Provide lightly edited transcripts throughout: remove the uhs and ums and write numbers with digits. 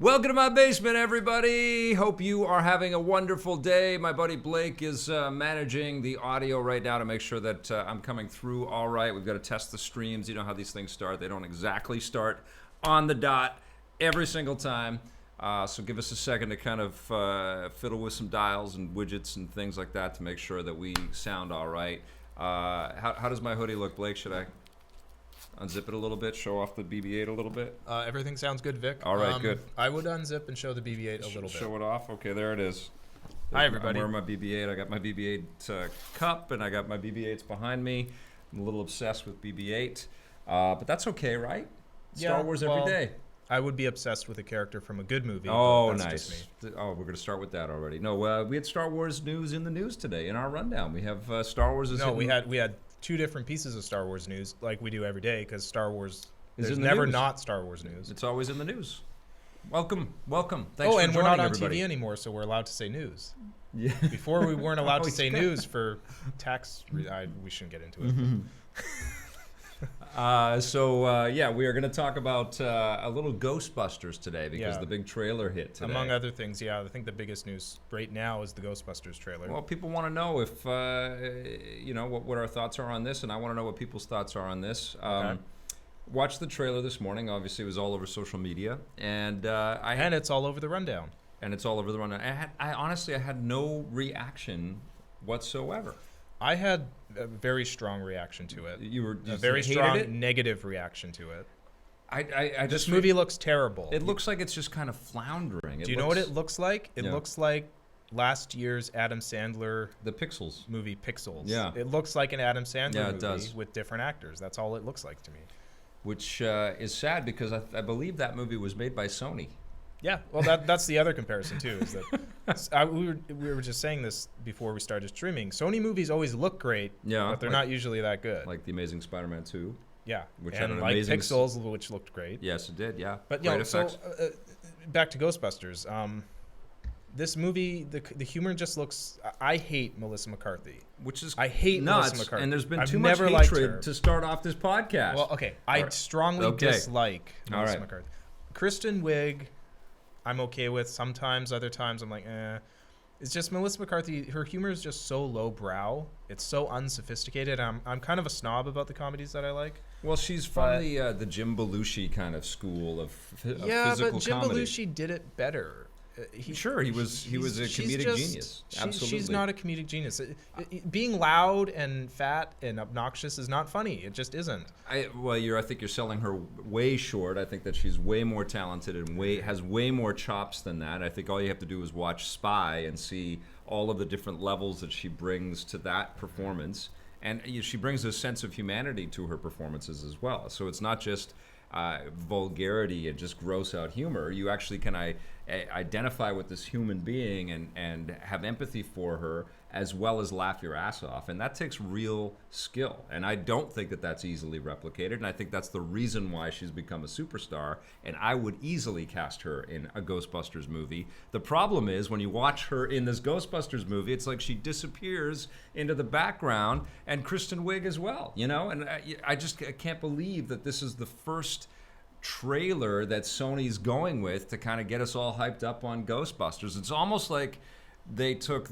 Welcome to my basement, everybody. Hope you are having a wonderful day. My buddy Blake is managing the audio right now to make sure that I'm coming through all right. We've got to test the streams. You know how these things start. They don't exactly start on the dot every single time. So give us a second to kind of fiddle with some dials and widgets and things like that to make sure that we sound all right. How does my hoodie look, Blake? Should I unzip it a little bit, show off the BB-8 a little bit? Everything sounds good, Vic. All right, good. I would unzip and show the BB-8 a little bit. Show it off? Okay, there it is. Hi, everybody. I'm wearing my BB-8. I got my BB-8 cup, and I got my BB-8s behind me. I'm a little obsessed with BB-8. But that's okay, right? Star Wars every day. I would be obsessed with a character from a good movie. Oh, that's nice. Just me. Oh, we're going to start with that already. No, we had Star Wars news in the news today in our rundown. We have Star Wars is we had two different pieces of Star Wars news like we do every day because Star Wars is there's never not Star Wars news. It's always in the news. Welcome. Thanks for joining, and we're not on everybody. TV anymore, so we're alled to say news. Yeah. Before we weren't allowed to say news for tax. We shouldn't get into it. Mm-hmm. We are going to talk about a little Ghostbusters today because the big trailer hit today. Among other things, I think the biggest news right now is the Ghostbusters trailer. Well, people want to know if, what our thoughts are on this, and I want to know what people's thoughts are on this. Okay. Watched the trailer this morning. Obviously, it was all over social media, and it's all over the rundown. And it's all over the rundown. I honestly had no reaction whatsoever. I had a very strong reaction to it. You a very strong negative reaction to it. This movie looks terrible. It looks like it's just kind of floundering. Do you know what it looks like? It looks like last year's Adam Sandler movie Pixels. Yeah. It looks like an Adam Sandler movie with different actors. That's all it looks like to me. Which is sad because I believe that movie was made by Sony. Yeah, well, that's the other comparison too. Is that we were just saying this before we started streaming. Sony movies always look great, but they're not usually that good. Like The Amazing Spider-Man 2. Yeah, which and had like Pixels, which looked great. Yes, it did. Yeah, but back to Ghostbusters. This movie, the humor just looks. I hate Melissa McCarthy. I hate nuts, Melissa McCarthy. And there's been too much hatred to start off this podcast. Well, okay, I strongly dislike Melissa McCarthy. Kristen Wiig, I'm okay with sometimes. Other times, I'm like, eh. It's just Melissa McCarthy. Her humor is just so lowbrow. It's so unsophisticated. I'm kind of a snob about the comedies that I like. Well, she's from the Jim Belushi kind of school of physical comedy. Yeah, but Jim Belushi did it better. He was a comedic genius. Absolutely. She's not a comedic genius. Being loud and fat and obnoxious is not funny. It just isn't. I think you're selling her way short. I think that she's way more talented and has way more chops than that. I think all you have to do is watch Spy and see all of the different levels that she brings to that performance. And she brings a sense of humanity to her performances as well. So it's not just vulgarity and just gross out humor. You actually can identify with this human being and have empathy for her as well as laugh your ass off, and that takes real skill, and I don't think that that's easily replicated, and I think that's the reason why she's become a superstar, and I would easily cast her in a Ghostbusters movie. The problem is when you watch her in this Ghostbusters movie, it's like she disappears into the background, and Kristen Wiig as well, and I can't believe that this is the first trailer that Sony's going with to kind of get us all hyped up on Ghostbusters. It's almost like they took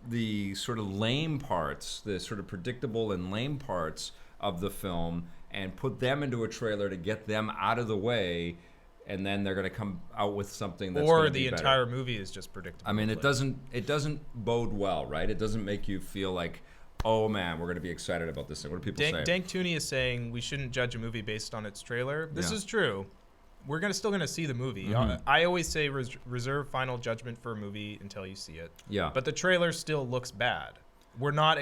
the sort of lame parts, the sort of predictable and lame parts of the film and put them into a trailer to get them out of the way, and then they're going to come out with something that's or the entire movie is just predictable. I mean, it doesn't bode well, right? It doesn't make you feel like, oh man, we're going to be excited about this thing. What do people say? Dank Tooney is saying we shouldn't judge a movie based on its trailer. This is true. We're still going to see the movie. Mm-hmm. I always say reserve final judgment for a movie until you see it. Yeah. But the trailer still looks bad. We're not.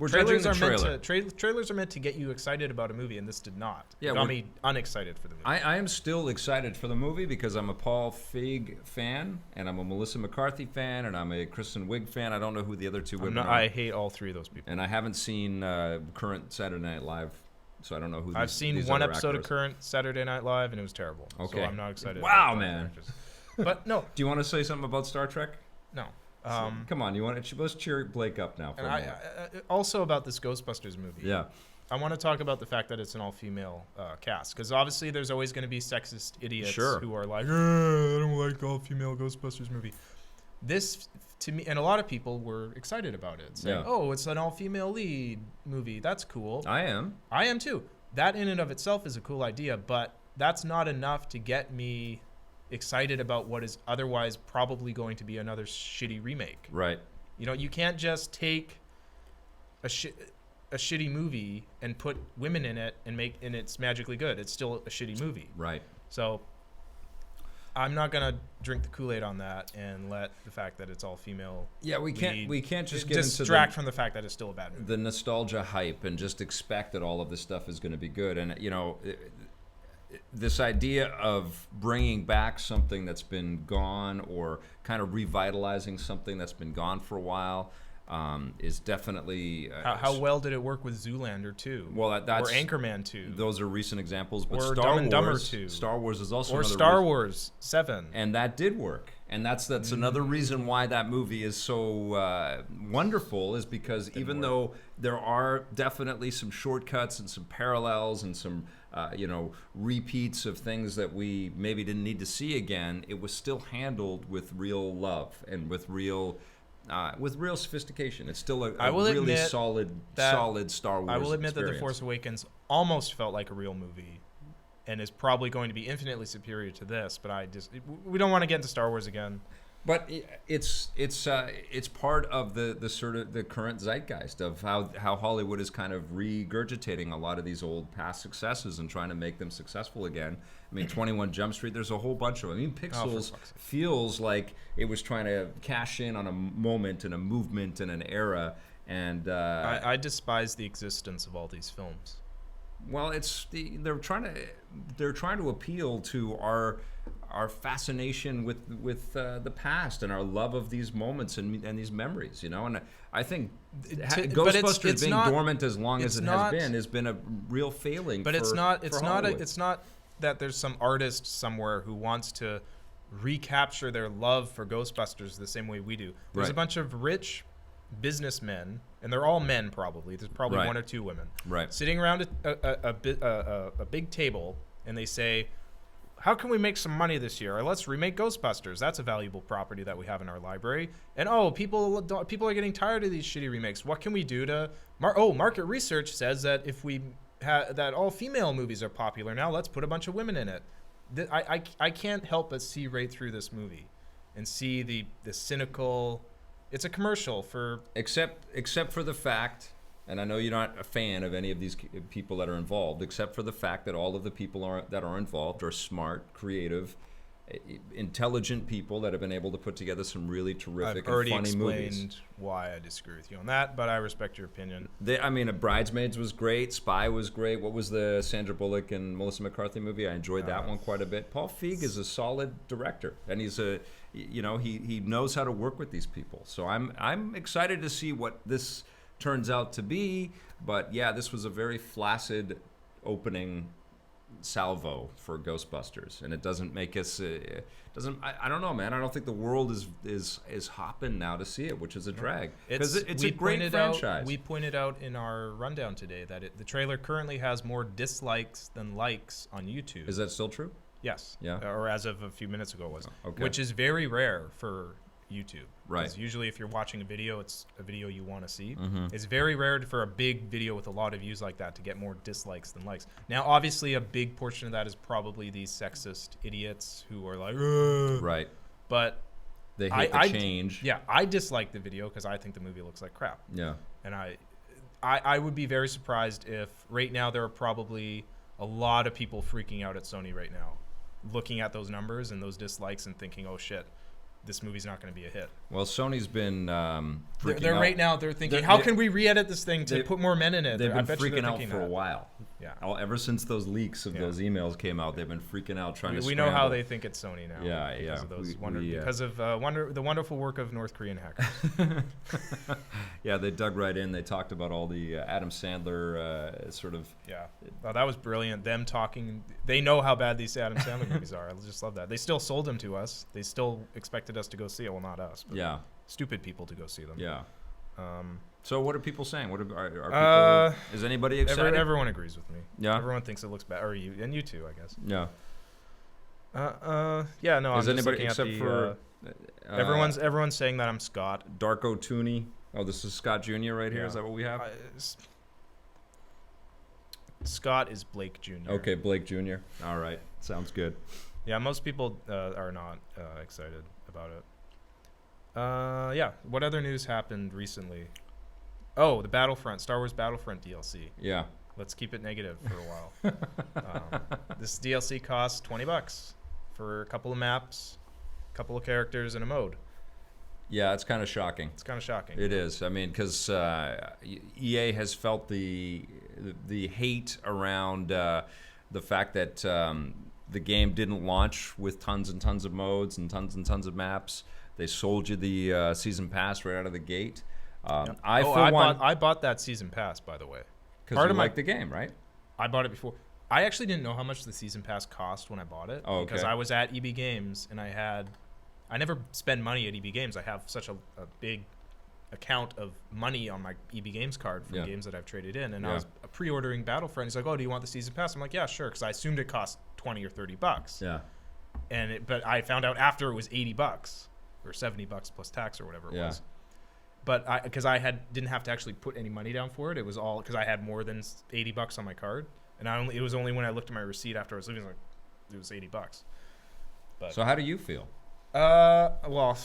Trailers are meant to get you excited about a movie, and this did not. Yeah, it got me unexcited for the movie. I am still excited for the movie because I'm a Paul Feig fan, and I'm a Melissa McCarthy fan, and I'm a Kristen Wiig fan. I don't know who the other two women are. I hate all three of those people. And I haven't seen current Saturday Night Live. So I don't know who. I've seen one episode of current Saturday Night Live, and it was terrible. Okay. So I'm not excited. Wow, man. But no. Do you want to say something about Star Trek? No. Come on, let's cheer Blake up now for a minute. Also about this Ghostbusters movie. Yeah. want to talk about the fact that it's an all-female cast, because obviously there's always going to be sexist idiots who are like, I don't like all-female Ghostbusters movie. This, to me, and a lot of people were excited about it, saying, "Oh, it's an all-female lead movie. That's cool." I am too. That in and of itself is a cool idea, but that's not enough to get me excited about what is otherwise probably going to be another shitty remake. Right. You know, you can't just take a shitty movie and put women in it and it's magically good. It's still a shitty movie. Right. So I'm not gonna drink the Kool-Aid on that and let the fact that it's all female. Yeah, we can't just distract from the fact that it's still a bad movie. The nostalgia hype and just expect that all of this stuff is going to be good. And you know, this idea of bringing back something that's been gone or kind of revitalizing something that's been gone for a while is definitely... how well did it work with Zoolander 2? Well, that's... Or Anchorman 2? Those are recent examples. But or Star Dumb Wars, and Dumber 2. Star Wars is also or Star Wars 7. And that did work. And that's another reason why that movie is so wonderful, is because even though there are definitely some shortcuts and some parallels and some repeats of things that we maybe didn't need to see again, it was still handled with real love and with real sophistication. It's still a really solid Star Wars I will admit experience. that The Force Awakens almost felt like a real movie, and is probably going to be infinitely superior to this. But we don't want to get into Star Wars again. But it's part of the sort of the current zeitgeist of how Hollywood is kind of regurgitating a lot of these old past successes and trying to make them successful again. I mean, 21 Jump Street, there's a whole bunch of them. I mean, Pixels feels like it was trying to cash in on a moment and a movement and an era. And I despise the existence of all these films. Well, they're trying to appeal to our fascination with the past and our love of these moments and these memories, and I think Ghostbusters being dormant as long as it has been a real failing. But it's not that there's some artist somewhere who wants to recapture their love for Ghostbusters the same way we do. There's a bunch of rich businessmen, and they're all men probably. There's probably one or two women. Sitting around a big table, and they say, how can we make some money this year? Let's remake Ghostbusters. That's a valuable property that we have in our library. And people are getting tired of these shitty remakes. What can we do to... market research says that if we that all female movies are popular now, let's put a bunch of women in it. I can't help but see right through this movie and see the cynical... It's a commercial for... Except for the fact... And I know you're not a fan of any of these people that are involved, except for the fact that all of the people that are involved are smart, creative, intelligent people that have been able to put together some really terrific and funny movies. I've already explained why I disagree with you on that, but I respect your opinion. Bridesmaids was great. Spy was great. What was the Sandra Bullock and Melissa McCarthy movie? I enjoyed that one quite a bit. Paul Feig is a solid director, and he's he knows how to work with these people. So I'm excited to see what this turns out to be, but yeah, this was a very flaccid opening salvo for Ghostbusters, and it doesn't make us I don't know, man. I don't think the world is hopping now to see it, which is a drag, because it's a great franchise. We pointed out in our rundown today that the trailer currently has more dislikes than likes on YouTube. Is that still true? Yes. Yeah. Or as of a few minutes ago it was. Okay. Which is very rare for YouTube. Right. Because usually if you're watching a video, it's a video you want to see. Mm-hmm. It's very rare for a big video with a lot of views like that to get more dislikes than likes. Now, obviously, a big portion of that is probably these sexist idiots who are like, ugh. Right. But they hate the change. Yeah, I dislike the video because I think the movie looks like crap. Yeah. And I would be very surprised if right now there are probably a lot of people freaking out at Sony right now, looking at those numbers and those dislikes and thinking, oh shit, this movie's not going to be a hit. Well, Sony's been freaking they're out. Right now they're thinking, how can we re-edit this thing to put more men in it? They've been freaking out for a while. Yeah. Ever since those leaks of those emails came out, they've been freaking out trying to. We know how they think it's Sony now. Yeah, because of those because of the wonderful work of North Korean hackers. Yeah, they dug right in. They talked about all the Adam Sandler sort of. Yeah, that was brilliant. Them talking. They know how bad these Adam Sandler movies are. I just love that. They still sold them to us. They still expected us to go see it. Well, not us. But stupid people to go see them. Yeah. So what are people saying? What are people? Is anybody excited? Everyone agrees with me. Yeah. Everyone thinks it looks bad, or you too, I guess. Yeah. Yeah. No. Is I'm anybody just looking except at for everyone's saying that I'm Scott. Darko Tooney? Oh, this is Scott Jr. right here. Yeah. Is that what we have? Scott is Blake Jr. Okay, Blake Jr. All right, sounds good. Yeah, most people are not excited about it. Yeah. What other news happened recently? Oh, the Star Wars Battlefront DLC. Yeah. Let's keep it negative for a while. This DLC costs $20 for a couple of maps, a couple of characters, and a mode. Yeah, it's kind of shocking. It's kind of shocking. It is. I mean, because EA has felt the hate around the fact that the game didn't launch with tons and tons of modes and tons of maps. They sold you the season pass right out of the gate. Yep. I bought that season pass, by the way. Because you like the game, right? I bought it before. I actually didn't know how much the season pass cost when I bought it. Oh, okay. Because I was at EB Games, and I never spend money at EB Games. I have such a big account of money on my EB Games card from games that I've traded in. And I was pre-ordering Battlefront. He's like, oh, do you want the season pass? I'm like, yeah, sure. Because I assumed it cost $20 or $30. Yeah. But I found out after it was $80 or $70 plus tax or whatever it was. But because I didn't have to actually put any money down for it. It was all because I had more than $80 on my card. And it was only when I looked at my receipt after I was leaving, like, it was $80. But so how do you feel? Well,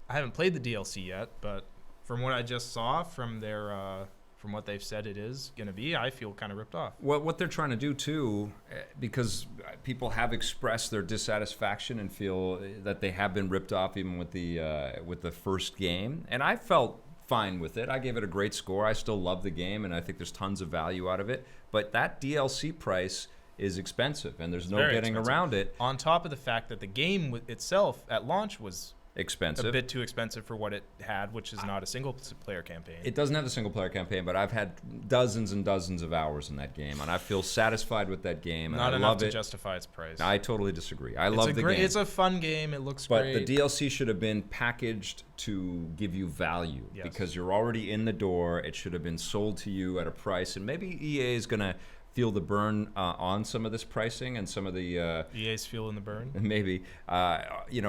I haven't played the DLC yet, but from what I just saw from from what they've said it is going to be, I feel kind of ripped off. Well, what they're trying to do too, because people have expressed their dissatisfaction and feel that they have been ripped off even with the first game, and I felt fine with it. I gave it a great score. I still love the game, and I think there's tons of value out of it. But that DLC price is expensive, and there's no getting around it. On top of the fact that the game itself at launch was expensive, a bit too expensive for what it had, which is not a single-player campaign. It doesn't have a single-player campaign, but I've had dozens and dozens of hours in that game, and I feel satisfied with that game. And not I enough love to it. justify its price. I totally disagree. I love the game. It's a fun game. It looks great. But the DLC should have been packaged to give you value because you're already in the door. It should have been sold to you at a price, and maybe EA is going to feel the burn on some of this pricing and some of the EA's feeling the burn. Maybe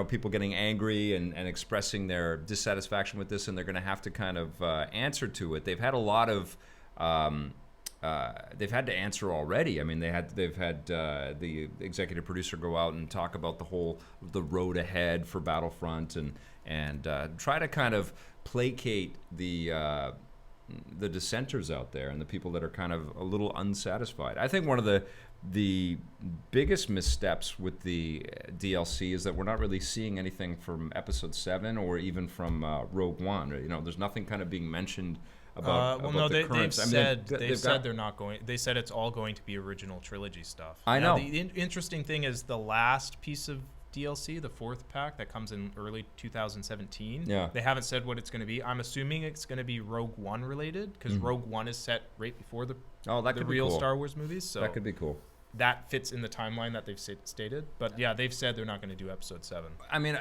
people getting angry and expressing their dissatisfaction with this, and they're going to have to kind of answer to it. They've had a lot of they've had to answer already. I mean, they've had the executive producer go out and talk about the road ahead for Battlefront and try to kind of placate the dissenters out there and the people that are kind of a little unsatisfied. I think one of the biggest missteps with the DLC is that we're not really seeing anything from Episode 7 or even from Rogue One. There's nothing kind of being mentioned about the currents. They've said they're not going. They said it's all going to be original trilogy stuff. I know. The interesting thing is the last piece of DLC, the fourth pack that comes in early 2017. Yeah. They haven't said what it's going to be. I'm assuming it's going to be Rogue One related because Rogue One is set right before the real cool. Star Wars movies. So that could be cool. That fits in the timeline that they've stated. But yeah, they've said they're not going to do Episode 7. I mean,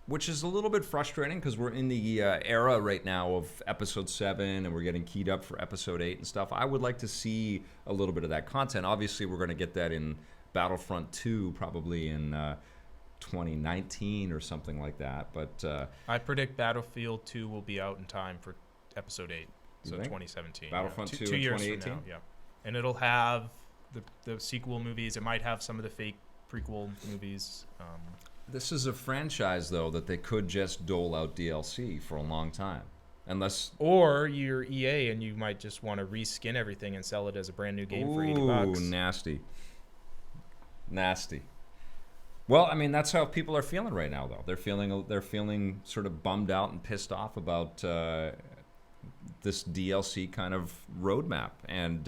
which is a little bit frustrating because we're in the era right now of Episode 7 and we're getting keyed up for Episode 8 and stuff. I would like to see a little bit of that content. Obviously, we're going to get that in Battlefront 2 probably in 2019 or something like that. But I predict Battlefield 2 will be out in time for Episode 8, so 2017. Battlefront 2 2 in years 2018? from now, yeah. And it'll have the sequel movies. It might have some of the fake prequel movies. This is a franchise, though, that they could just dole out DLC for a long time. Or you're EA and you might just want to reskin everything and sell it as a brand new game for $80. Ooh, nasty. Well, I mean, that's how people are feeling right now, though. They're feeling sort of bummed out and pissed off about this DLC kind of roadmap, and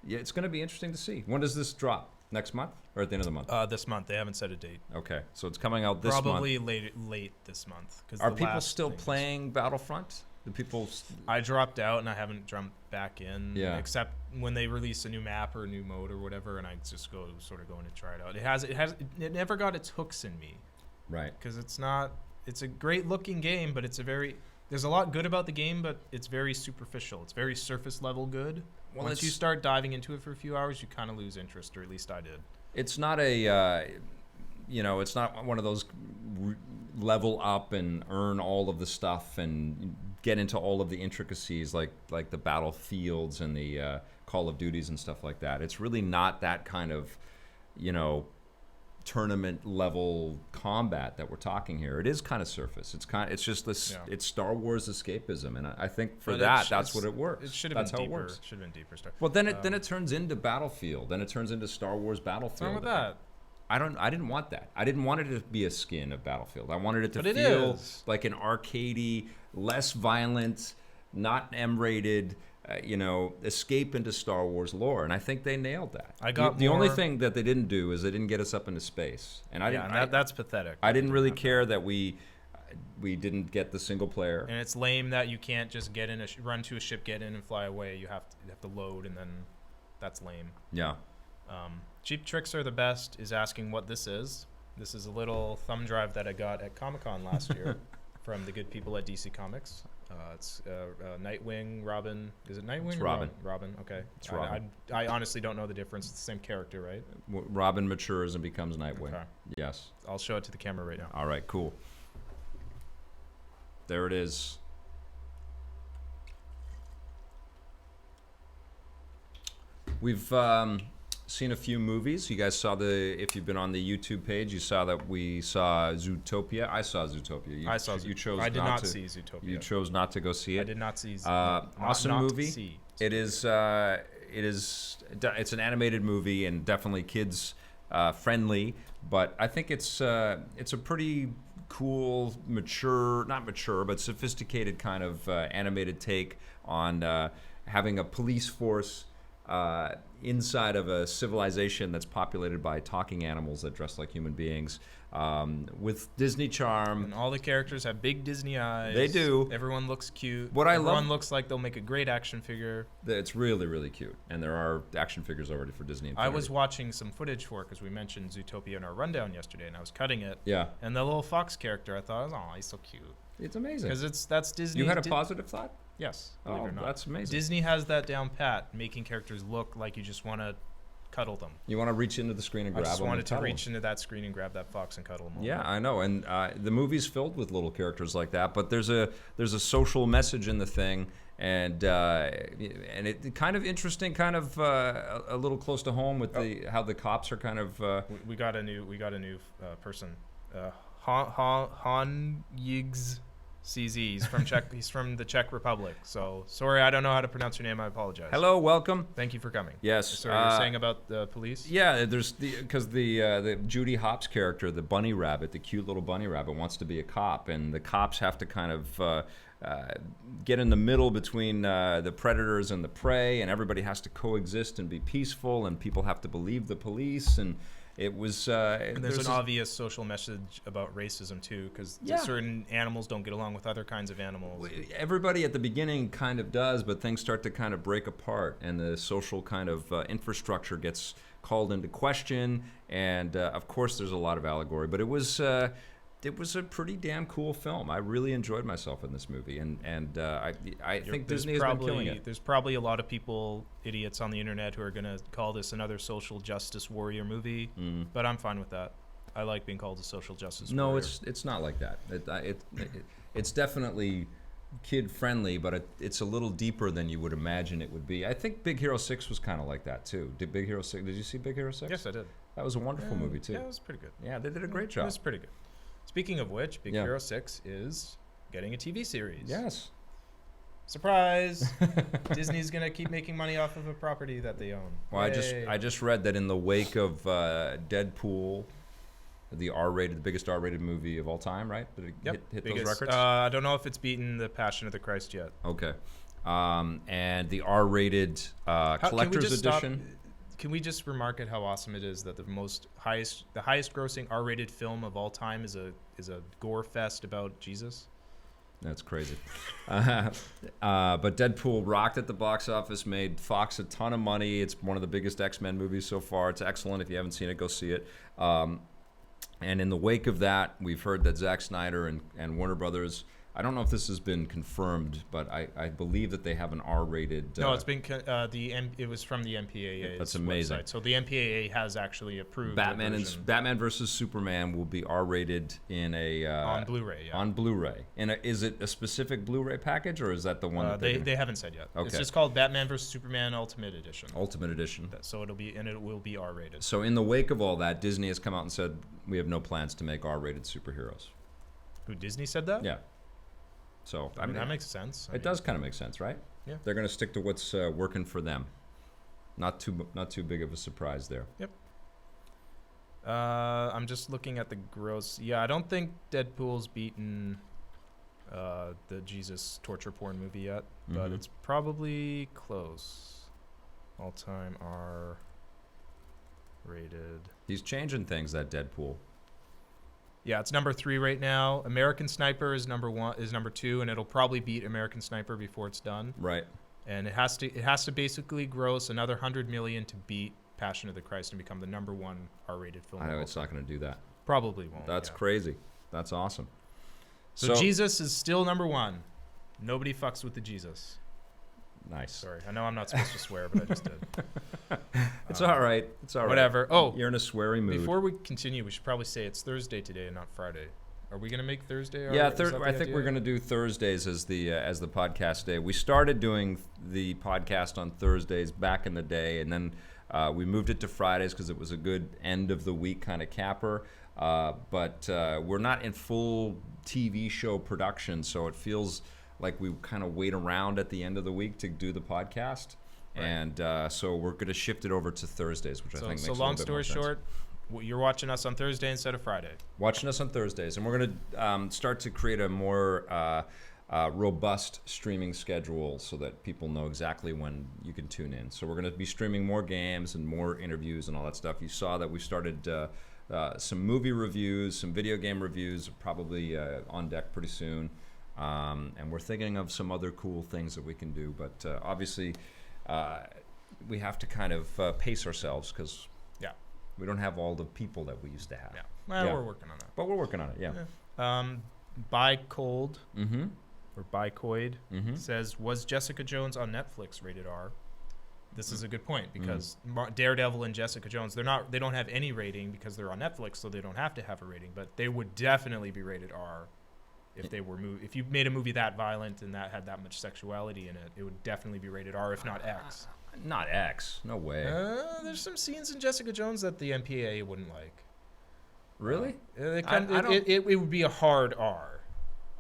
it's going to be interesting to see. When does this drop? Next month or at the end of the month? This month. They haven't set a date. Okay, so it's coming out this month. Probably late this month. Are people still playing Battlefront? Do people? I dropped out and I haven't jumped back in. Yeah. Except when they release a new map or a new mode or whatever, and I just going to try it out. It never got its hooks in me. Right. Because it's a great looking game, but it's a very There's a lot good about the game, but it's very superficial. It's very surface level good. Well, Once you start diving into it for a few hours, you kind of lose interest, or at least I did. It's not a, it's not one of those level up and earn all of the stuff and get into all of the intricacies like the Battlefields and the Call of Duties and stuff like that. It's really not that kind of, tournament level combat that we're talking here. It is kind of surface. It's just this. Yeah. It's Star Wars escapism, and I think that's what it works. It should have been deeper. It should have been deeper. Well, then it turns into Battlefield. Then it turns into Star Wars Battlefield. What's wrong with that? I didn't want that. I didn't want it to be a skin of Battlefield. I wanted it to feel like an arcadey, less violent, not M-rated. Escape into Star Wars lore, and I think they nailed that. The only thing that they didn't do is they didn't get us up into space, and that's pathetic. I didn't really care that we didn't get the single player, and it's lame that you can't just get in run to a ship, get in, and fly away. You have to load, and then that's lame. Yeah. Cheap Tricks Are the Best is asking what this is. This is a little thumb drive that I got at Comic-Con last year from the good people at DC Comics. It's Nightwing, Robin. Is it Nightwing? It's Robin. Robin. Okay. It's Robin. I honestly don't know the difference. It's the same character, right? Robin matures and becomes Nightwing. Okay. Yes. I'll show it to the camera right now. All right. Cool. There it is. We've seen a few movies. You guys saw if you've been on the YouTube page, you saw that we saw Zootopia. I saw Zootopia. You chose. I did not see Zootopia. You chose not to go see it. I did not see. Awesome movie. It is. It's an animated movie and definitely kids friendly. But I think it's a pretty cool, not mature, but sophisticated kind of animated take on having a police force inside of a civilization that's populated by talking animals that dress like human beings, with Disney charm. And all the characters have big Disney eyes. They do. Everyone looks cute. Everyone looks like they'll make a great action figure. It's really, really cute. And there are action figures already for Disney Infinity. I was watching some footage for it because we mentioned Zootopia in our rundown yesterday, and I was cutting it. Yeah. And the little fox character, I thought, oh, he's so cute. It's amazing. Because that's Disney. You had a positive thought? Yes, believe it or not. That's amazing. Disney has that down pat, making characters look like you just want to cuddle them. You want to reach into the screen and grab them. I just wanted to reach into that screen and grab that fox and cuddle them. Yeah, I know. And the movie's filled with little characters like that, but there's a social message in the thing, and it kind of interesting, kind of a little close to home with how the cops are kind of. We got a new person, Han Yigs. CZ. He's from the Czech Republic. So sorry, I don't know how to pronounce your name. I apologize. Hello, welcome. Thank you for coming. Yes. So you're saying about the police? Yeah, there's because the Judy Hopps character, the bunny rabbit, the cute little bunny rabbit, wants to be a cop, and the cops have to kind of get in the middle between the predators and the prey, and everybody has to coexist and be peaceful, and people have to believe the police, and it was. And there's an obvious social message about racism too, because certain animals don't get along with other kinds of animals. Everybody at the beginning kind of does, but things start to kind of break apart, and the social kind of infrastructure gets called into question. And of course, there's a lot of allegory, but it was a pretty damn cool film. I really enjoyed myself in this movie, and I think Disney has been killing it. There's probably a lot of idiots on the internet who are going to call this another social justice warrior movie, but I'm fine with that. I like being called a social justice warrior. No, it's not like that. It's definitely kid friendly, but it's a little deeper than you would imagine it would be. I think Big Hero 6 was kind of like that too. Did you see Big Hero 6? Yes, I did. That was a wonderful movie too. Yeah, it was pretty good. Yeah, they did a great job. It was pretty good. Speaking of which, Big Hero 6 is getting a TV series. Yes. Surprise! Disney's going to keep making money off of a property that they own. Well, I just read that in the wake of Deadpool, the biggest R-rated movie of all time, right? Did it hit those records? I don't know if it's beaten The Passion of the Christ yet. Okay. And the R-rated collector's edition. Can we just remark at how awesome it is that the highest grossing R-rated film of all time is a gore fest about Jesus? That's crazy. But Deadpool rocked at the box office, made Fox a ton of money. It's one of the biggest X-Men movies so far. It's excellent. If you haven't seen it, go see it. And in the wake of that, we've heard that Zack Snyder and Warner Brothers, I don't know if this has been confirmed, but I believe that they have an R-rated. No, it's been it was from the MPAA's That's amazing. website. So the MPAA has actually approved Batman versus Superman will be R-rated in a on Blu-ray. Yeah. On Blu-ray. And is it a specific Blu-ray package, or is that the one that they haven't said yet? Okay. It's just called Batman versus Superman Ultimate Edition. Ultimate Edition. So it will be R-rated. So in the wake of all that, Disney has come out and said we have no plans to make R-rated superheroes. Who, Disney said that? Yeah. So I mean, that makes sense. It does kind of make sense, right? Yeah. They're going to stick to what's working for them. Not too big of a surprise there. Yep. I'm just looking at the gross. Yeah, I don't think Deadpool's beaten the Jesus torture porn movie yet, but it's probably close. All-time R-rated. He's changing things, that Deadpool. Yeah, it's number 3 right now. American Sniper is number 2, and it'll probably beat American Sniper before it's done. Right. And it has to basically gross another $100 million to beat Passion of the Christ and become the number 1 R-rated film. I know it's not going to do that. Probably won't. That's crazy. That's awesome. So Jesus is still number 1. Nobody fucks with the Jesus. Nice. Sorry, I know I'm not supposed to swear, but I just did. It's all right. It's all right. Whatever. Oh, you're in a sweary mood. Before we continue, we should probably say it's Thursday today and not Friday. Are we gonna make Thursday? Yeah, I think we're gonna do Thursdays as the podcast day. We started doing the podcast on Thursdays back in the day, and then we moved it to Fridays because it was a good end of the week kind of capper. But we're not in full TV show production, so it feels like we kind of wait around at the end of the week to do the podcast. Right. And so we're going to shift it over to Thursdays, which I think makes a little bit more sense. So long story short, you're watching us on Thursday instead of Friday. Watching us on Thursdays. And we're going to start to create a more robust streaming schedule so that people know exactly when you can tune in. So we're going to be streaming more games and more interviews and all that stuff. You saw that we started some movie reviews, some video game reviews, probably on deck pretty soon. And we're thinking of some other cool things that we can do. But obviously, we have to kind of pace ourselves because we don't have all the people that we used to have. Yeah. Well, we're working on that. But we're working on it, yeah. By Cold or By Coid says, was Jessica Jones on Netflix rated R? This is a good point because Daredevil and Jessica Jones, they don't have any rating because they're on Netflix, so they don't have to have a rating. But they would definitely be rated R if they were if you made a movie that violent and that had that much sexuality in it. It would definitely be rated R, if not X. Not X. No way. There's some scenes in Jessica Jones that the MPAA wouldn't like. Really? It would be a hard R.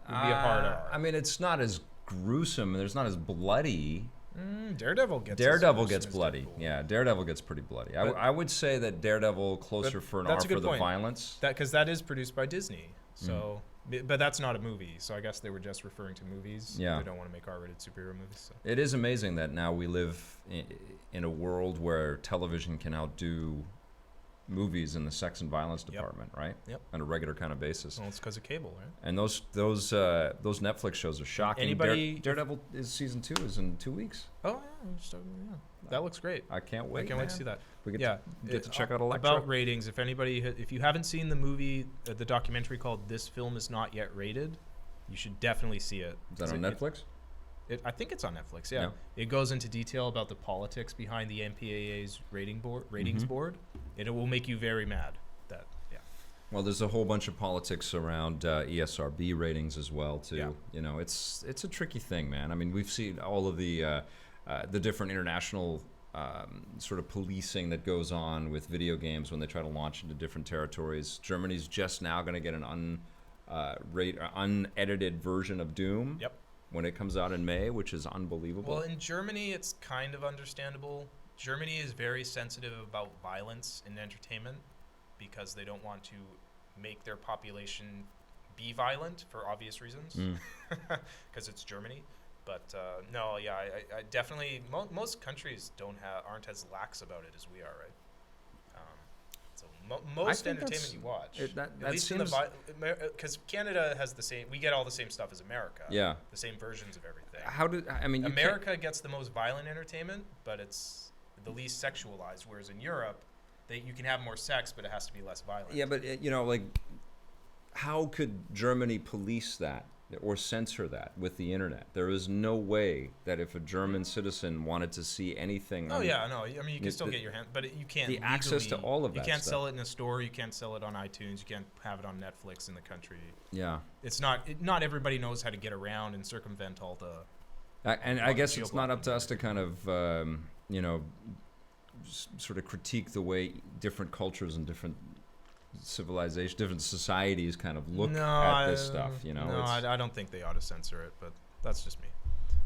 It would be a hard R. I mean, it's not as gruesome. It's not as bloody. Daredevil gets bloody. Yeah, Daredevil gets pretty bloody. I would say that Daredevil closer for an R for the violence. Because that is produced by Disney. So, but that's not a movie. So I guess they were just referring to movies. Yeah. They don't want to make R-rated superhero movies. So. It is amazing that now we live in a world where television can outdo movies in the sex and violence department, right? Yep. On a regular kind of basis. Well, it's because of cable, right? And those Netflix shows are shocking. Daredevil season 2 is in 2 weeks. Oh yeah, that looks great. I can't wait. I can't wait to see that. We get to check out Electra. About ratings, if you haven't seen the movie, the documentary called "This Film Is Not Yet Rated," you should definitely see it. Is that on Netflix? I think it's on Netflix. Yeah, It goes into detail about the politics behind the MPAA's ratings board, and it will make you very mad. Well, there's a whole bunch of politics around ESRB ratings as well, too. Yeah. You know, it's a tricky thing, man. I mean, we've seen all of the different international sort of policing that goes on with video games when they try to launch into different territories. Germany's just now going to get an unedited version of Doom. Yep. When it comes out in May, which is unbelievable. Well, in Germany, it's kind of understandable. Germany is very sensitive about violence in entertainment because they don't want to make their population be violent for obvious reasons, because it's Germany. But I definitely most countries aren't as lax about it as we are, right? Most entertainment you watch, at least in because Canada has the same. We get all the same stuff as America. Yeah, the same versions of everything. America gets the most violent entertainment, but it's the least sexualized. Whereas in Europe, you can have more sex, but it has to be less violent. Yeah, but how could Germany police that? or censor that with the internet. There is no way that if a German citizen wanted to see anything. Oh yeah, no. I mean, you can still get your hand, but you can't. The access to all of that. You can't stuff. sell it in a store. You can't sell it on iTunes. You can't have it on Netflix in the country. Yeah. It's not everybody knows how to get around and circumvent all the. And I guess it's not up to us to kind of sort of critique the way different cultures and different civilizations, different societies kind of look at this stuff. No, I don't think they ought to censor it, but that's just me.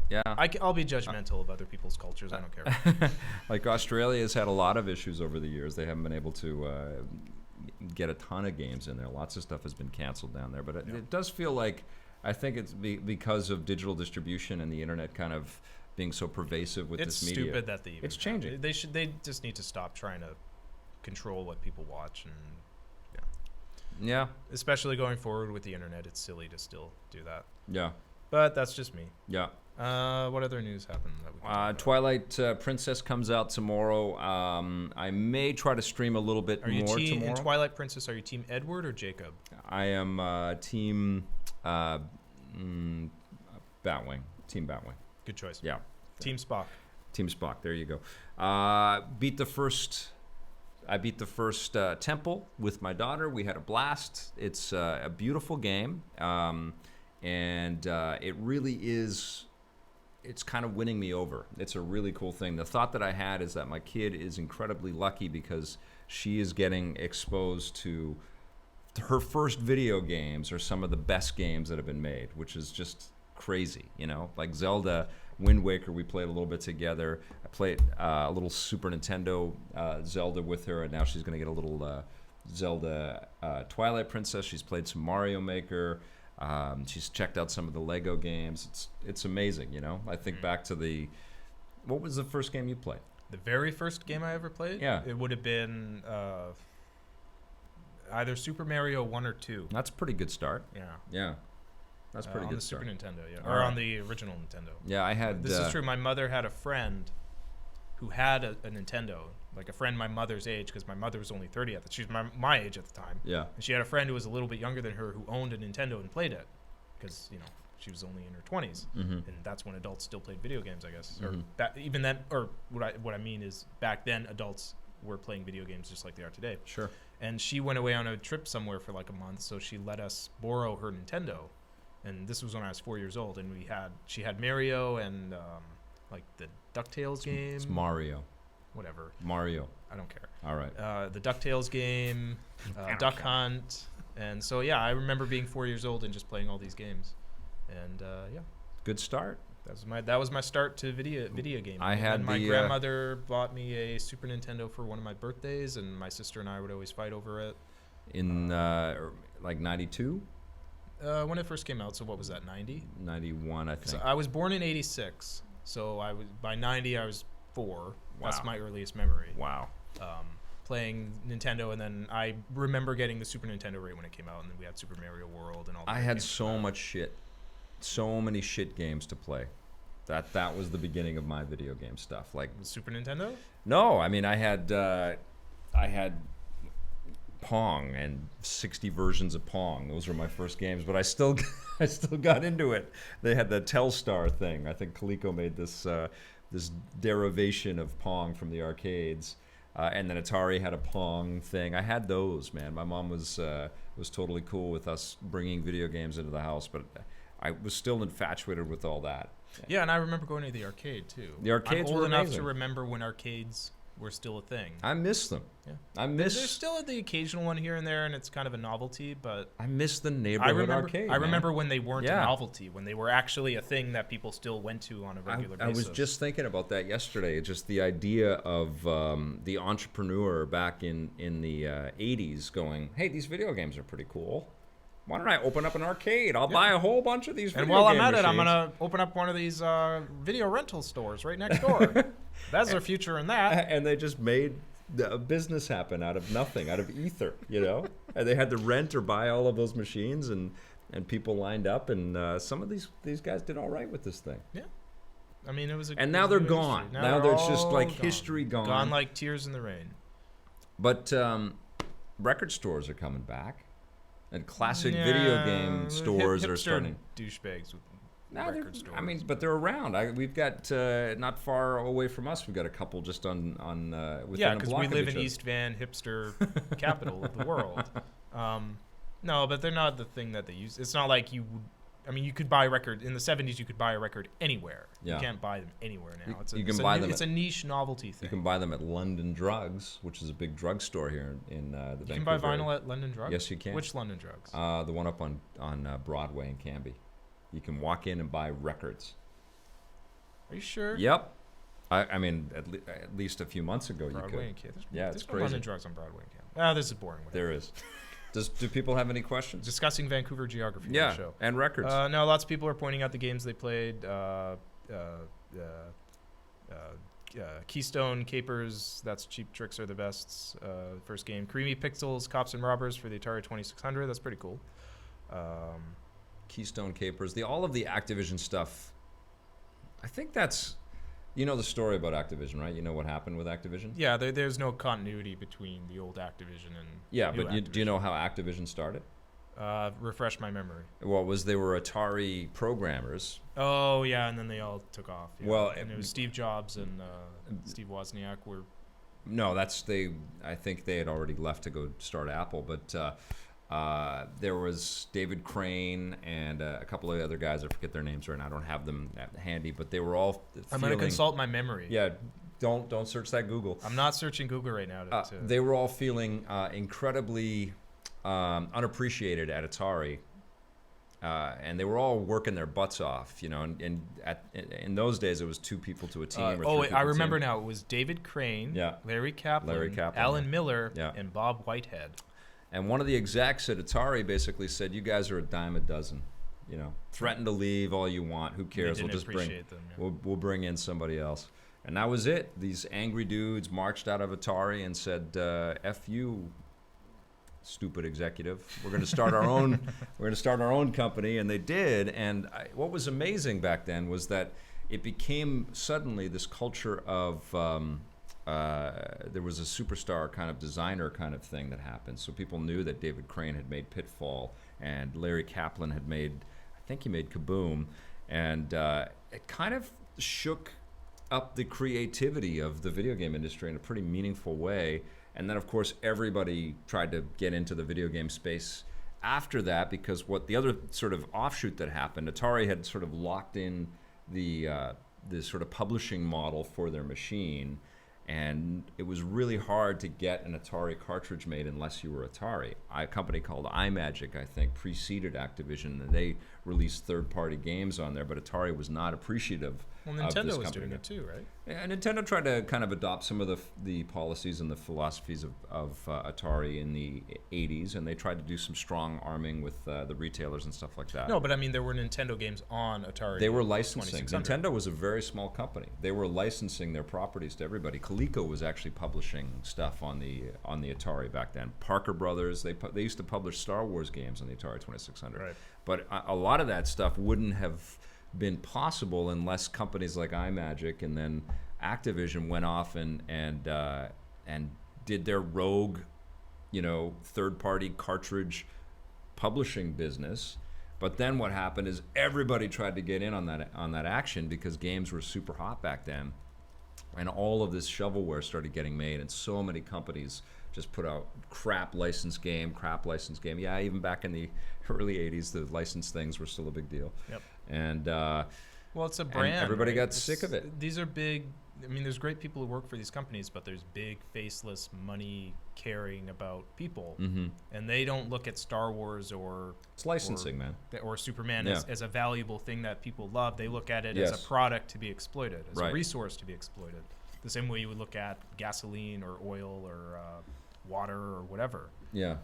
Yeah, I'll be judgmental of other people's cultures. I don't care. Like Australia has had a lot of issues over the years. They haven't been able to get a ton of games in there. Lots of stuff has been canceled down there, but it does feel like, I think it's because of digital distribution and the internet kind of being so pervasive with this media. It's stupid that it's changing. They just need to stop trying to control what people watch, and yeah, especially going forward with the internet, it's silly to still do that. Yeah, but that's just me. Yeah. What other news happened? That we can talk about? Twilight Princess comes out tomorrow. I may try to stream a little bit more tomorrow. In Twilight Princess, are you Team Edward or Jacob? I am Team Batwing. Team Batwing. Good choice. Yeah. Team Spock. Team Spock. There you go. I beat the first temple with my daughter. We had a blast. It's a beautiful game, and it really is. It's kind of winning me over. It's a really cool thing. The thought that I had is that my kid is incredibly lucky because she is getting exposed to her first video games are some of the best games that have been made, which is just crazy, like Zelda, Wind Waker. We played a little bit together. I played a little Super Nintendo Zelda with her, and now she's going to get a little Zelda Twilight Princess. She's played some Mario Maker. She's checked out some of the Lego games. It's amazing, I think back to what was the first game you played? The very first game I ever played? Yeah. It would have been either Super Mario 1 or 2. That's a pretty good start. Yeah. Yeah. That's pretty good start. On the Super Nintendo, yeah. Or on the original Nintendo. Yeah, I had... This is true. My mother had a friend who had a Nintendo, like a friend my mother's age, because my mother was only 30 at the time. She was my age at the time. Yeah. And she had a friend who was a little bit younger than her who owned a Nintendo and played it, because, she was only in her 20s. Mm-hmm. And that's when adults still played video games, I guess. Mm-hmm. Or what I mean is back then adults were playing video games just like they are today. Sure. And she went away on a trip somewhere for like a month, so she let us borrow her Nintendo. And this was when I was 4 years old, and she had Mario and like the DuckTales game. It's Mario. Whatever. Mario. I don't care. All right. The DuckTales game, Duck Hunt, and so I remember being 4 years old and just playing all these games, and Good start. That was my start to video gaming. And my grandmother bought me a Super Nintendo for one of my birthdays, and my sister and I would always fight over it. In like 92? When it first came out, so what was that, 90? 91, I think. So I was born in 86, so by 90 I was 4. Wow. That's my earliest memory. Wow. Playing Nintendo, and then I remember getting the Super Nintendo right when it came out, and then we had Super Mario World and all that. I had so much shit. So many shit games to play. That was the beginning of my video game stuff. Like Super Nintendo? No, I mean I had Pong and 60 versions of Pong. Those were my first games, but I still got into it. They had the Telstar thing. I think Coleco made this derivation of Pong from the arcades, and then Atari had a Pong thing. I had those, man. My mom was totally cool with us bringing video games into the house, but I was still infatuated with all that. Yeah, and I remember going to the arcade too. The arcades were amazing. I'm old enough to remember when arcades were still a thing. I miss them. Yeah. There's still the occasional one here and there, and it's kind of a novelty, but I miss the neighborhood arcade. I remember when they weren't a novelty, when they were actually a thing that people still went to on a regular basis. I was just thinking about that yesterday. Just the idea of the entrepreneur back in the 80s going, hey, these video games are pretty cool. Why don't I open up an arcade? I'll buy a whole bunch of these video game machines. And while I'm at it, I'm going to open up one of these video rental stores right next door. That's their future in that. And they just made a business happen out of nothing, out of ether, And they had to rent or buy all of those machines, and people lined up, and some of these guys did all right with this thing. Yeah. I mean, it was a... And now they're gone. Now there's just like history gone. Gone like tears in the rain. But record stores are coming back. And classic video game stores are starting. Douchebags with No, record stores. I mean, but they're around. We've got not far away from us. We've got a couple just on within a block we of live each in other. East Van, hipster capital of the world. No, but they're not the thing that they use. It's not like you would. I mean, you could buy a record in the '70s. You could buy a record anywhere. Yeah. You can't buy them anywhere now. It's a niche novelty thing. You can buy them at London Drugs, which is a big drugstore here in the Vancouver. You can buy vinyl at London Drugs. Yes, you can. Which London Drugs? The one up on Broadway in Canby. You can walk in and buy records. Are you sure? Yep. I mean, at least a few months ago Broadway you could. and Canby. It's crazy. London Drugs on Broadway and Canby. This is boring. Whatever. There is. Do people have any questions? Discussing Vancouver geography on the show. And records. No, lots of people are pointing out the games they played. Keystone Capers, that's Cheap Tricks are the best. First game. Creamy Pixels, Cops and Robbers for the Atari 2600. That's pretty cool. Keystone Capers. All of the Activision stuff. I think that's... You know the story about Activision, right? You know what happened with Activision? Yeah, there's no continuity between the old Activision and do you know how Activision started? Refresh my memory. Well, they were Atari programmers. Oh, yeah, and then they all took off. Yeah. Well, and it was Steve Jobs and Steve Wozniak were... No, I think they had already left to go start Apple, but... there was David Crane and a couple of other guys. I forget their names right now. I don't have them handy, but they were all. I'm going to consult my memory. Yeah, don't search that Google. I'm not searching Google right now. They were all feeling incredibly unappreciated at Atari, and they were all working their butts off. You know, and in those days it was 2 people to a team. I remember now. It was David Crane, Larry Kaplan, Alan Miller, and Bob Whitehead. And one of the execs at Atari basically said, "You guys are a dime a dozen. You know, threaten to leave all you want. Who cares? We'll just bring. We'll bring in somebody else." And that was it. These angry dudes marched out of Atari and said, "F you, stupid executive. We're going to start our own. We're going to start our own company." And they did. And what was amazing back then was that it became suddenly this culture of. There was a superstar kind of designer kind of thing that happened. So people knew that David Crane had made Pitfall and Larry Kaplan had made, I think he made Kaboom. And it kind of shook up the creativity of the video game industry in a pretty meaningful way. And then, of course, everybody tried to get into the video game space after that, because what the other sort of offshoot that happened, Atari had sort of locked in the sort of publishing model for their machine. And it was really hard to get an Atari cartridge made unless you were Atari. A company called iMagic, I think, preceded Activision, and they released third-party games on there, but Atari was not appreciative of this company. Nintendo was doing it too, right? Yeah, Nintendo tried to kind of adopt some of the policies and the philosophies of Atari in the 80s, and they tried to do some strong arming with the retailers and stuff like that. No, but I mean, there were Nintendo games on Atari. They were licensing. Nintendo was a very small company. They were licensing their properties to everybody. Coleco was actually publishing stuff on the Atari back then. Parker Brothers, they used to publish Star Wars games on the Atari 2600. Right. But a lot of that stuff wouldn't have been possible unless companies like iMagic and then Activision went off and did their rogue, third-party cartridge publishing business. But then what happened is everybody tried to get in on that action because games were super hot back then, and all of this shovelware started getting made, and so many companies just put out crap license game. Yeah, even back in the early 80s, the license things were still a big deal. Yep. And well, it's a brand. Everybody got sick of it. These are big. I mean, there's great people who work for these companies, but there's big, faceless, money-caring about people, and they don't look at Star Wars or it's licensing, or Superman as a valuable thing that people love. They look at it as a product to be exploited, as a resource to be exploited. The same way you would look at gasoline or oil or water or whatever. Yeah,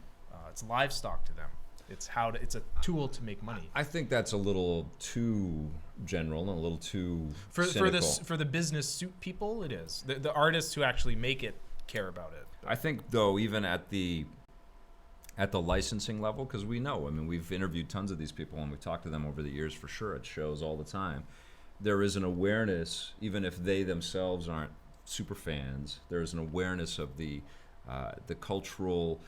it's livestock to them. It's a tool to make money. I think that's a little too general and a little too cynical. For the business suit people, it is. The artists who actually make it care about it. I think, though, even at the licensing level, because we know, I mean, we've interviewed tons of these people and we've talked to them over the years for sure at shows all the time. There is an awareness, even if they themselves aren't super fans, there is an awareness of the cultural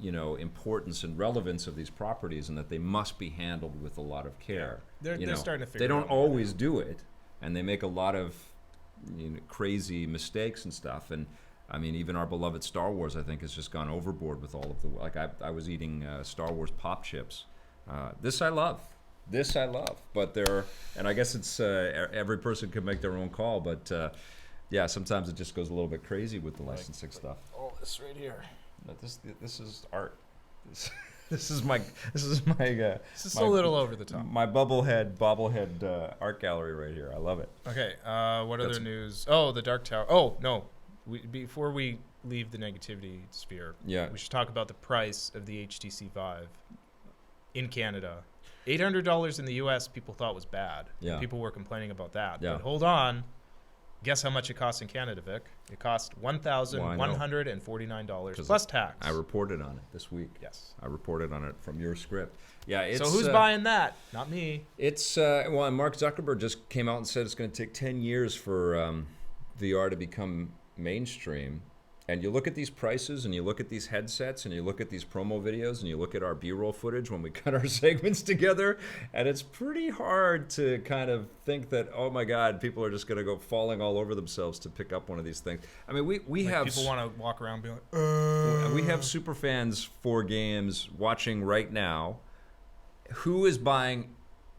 importance and relevance of these properties, and that they must be handled with a lot of care. They're starting to figure they it don't out always do it, and they make a lot of crazy mistakes and stuff. And I mean, even our beloved Star Wars, I think, has just gone overboard with all of the I was eating Star Wars pop chips. This I love. But and I guess it's every person can make their own call, but yeah, sometimes it just goes a little bit crazy with the licensing stuff. All this right here. No, this is art. This is my This is a little over the top. My bobblehead art gallery right here. I love it. Okay. What other news? Oh, the Dark Tower. Oh no. Before we leave the negativity sphere, we should talk about the price of the HTC Vive in Canada. $800 in the US people thought was bad. Yeah. People were complaining about that. Yeah. But hold on. Guess how much it costs in Canada, Vic? It cost $1,149 plus tax. I reported on it this week. Yes. I reported on it from your script. Yeah. So who's buying that? Not me. It's and Mark Zuckerberg just came out and said it's going to take 10 years for VR to become mainstream. And you look at these prices, and you look at these headsets, and you look at these promo videos, and you look at our B-roll footage when we cut our segments together, and it's pretty hard to kind of think that, oh my God, people are just going to go falling all over themselves to pick up one of these things. I mean, we have people want to walk around being like, we have super fans for games watching right now. Who is buying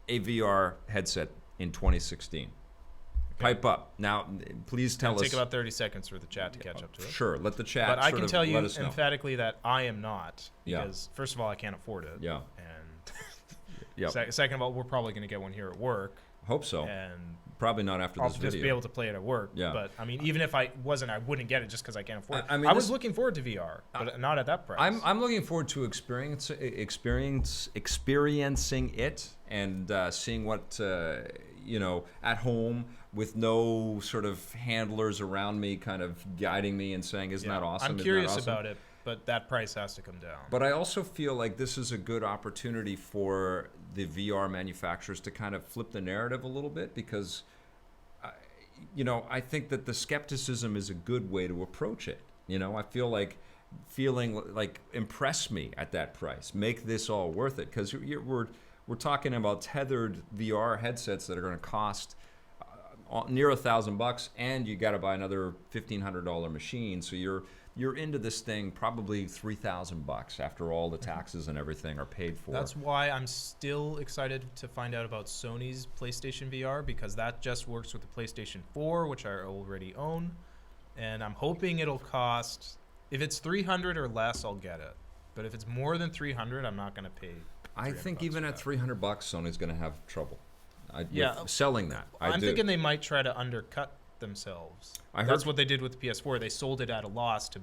a VR headset in 2016? Pipe up. Now, please tell us. Take about 30 seconds for the chat to catch up to it. Sure, let the chat But I can tell you let us know. emphatically that I am not. Because, first of all, I can't afford it. Yeah. And second of all, we're probably going to get one here at work. Hope so. And probably not after this video. I'll just be able to play it at work. Yeah. But, I mean, even if I wasn't, I wouldn't get it just because I can't afford it. I mean, I was looking forward to VR, but not at that price. I'm looking forward to experiencing it and seeing what, at home, with no sort of handlers around me kind of guiding me and saying, isn't that awesome? I'm curious about it, but that price has to come down. But I also feel like this is a good opportunity for the VR manufacturers to kind of flip the narrative a little bit, because, I think that the skepticism is a good way to approach it. I feel like feeling like impress me at that price, make this all worth it, because we're talking about tethered VR headsets that are going to cost near $1,000, and you got to buy another $1,500 machine. So you're into this thing probably $3,000 after all the taxes and everything are paid for. That's why I'm still excited to find out about Sony's PlayStation VR, because that just works with the PlayStation 4, which I already own, and I'm hoping it'll cost. If it's $300 or less, I'll get it. But if it's more than $300, I'm not going to pay. I think even at $300, Sony's going to have trouble. Yeah, selling that. I'm thinking they might try to undercut themselves. That's what they did with the PS4. They sold it at a loss to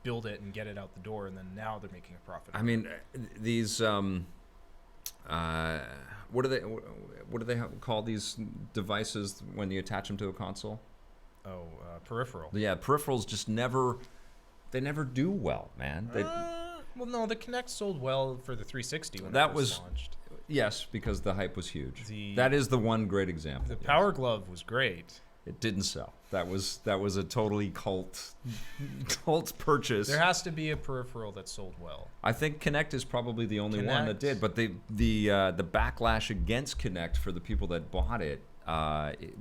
build it and get it out the door, and then now they're making a profit. I mean, these what do they call these devices when you attach them to a console? Oh, peripheral. Yeah, peripherals just never do well, man. Well, no, the Kinect sold well for the 360 when that was launched. Yes, because the hype was huge. That is the one great example. The Power Glove was great. It didn't sell. That was a totally cult purchase. There has to be a peripheral that sold well. I think Kinect is probably the only one that did. But the backlash against Kinect for the people that bought it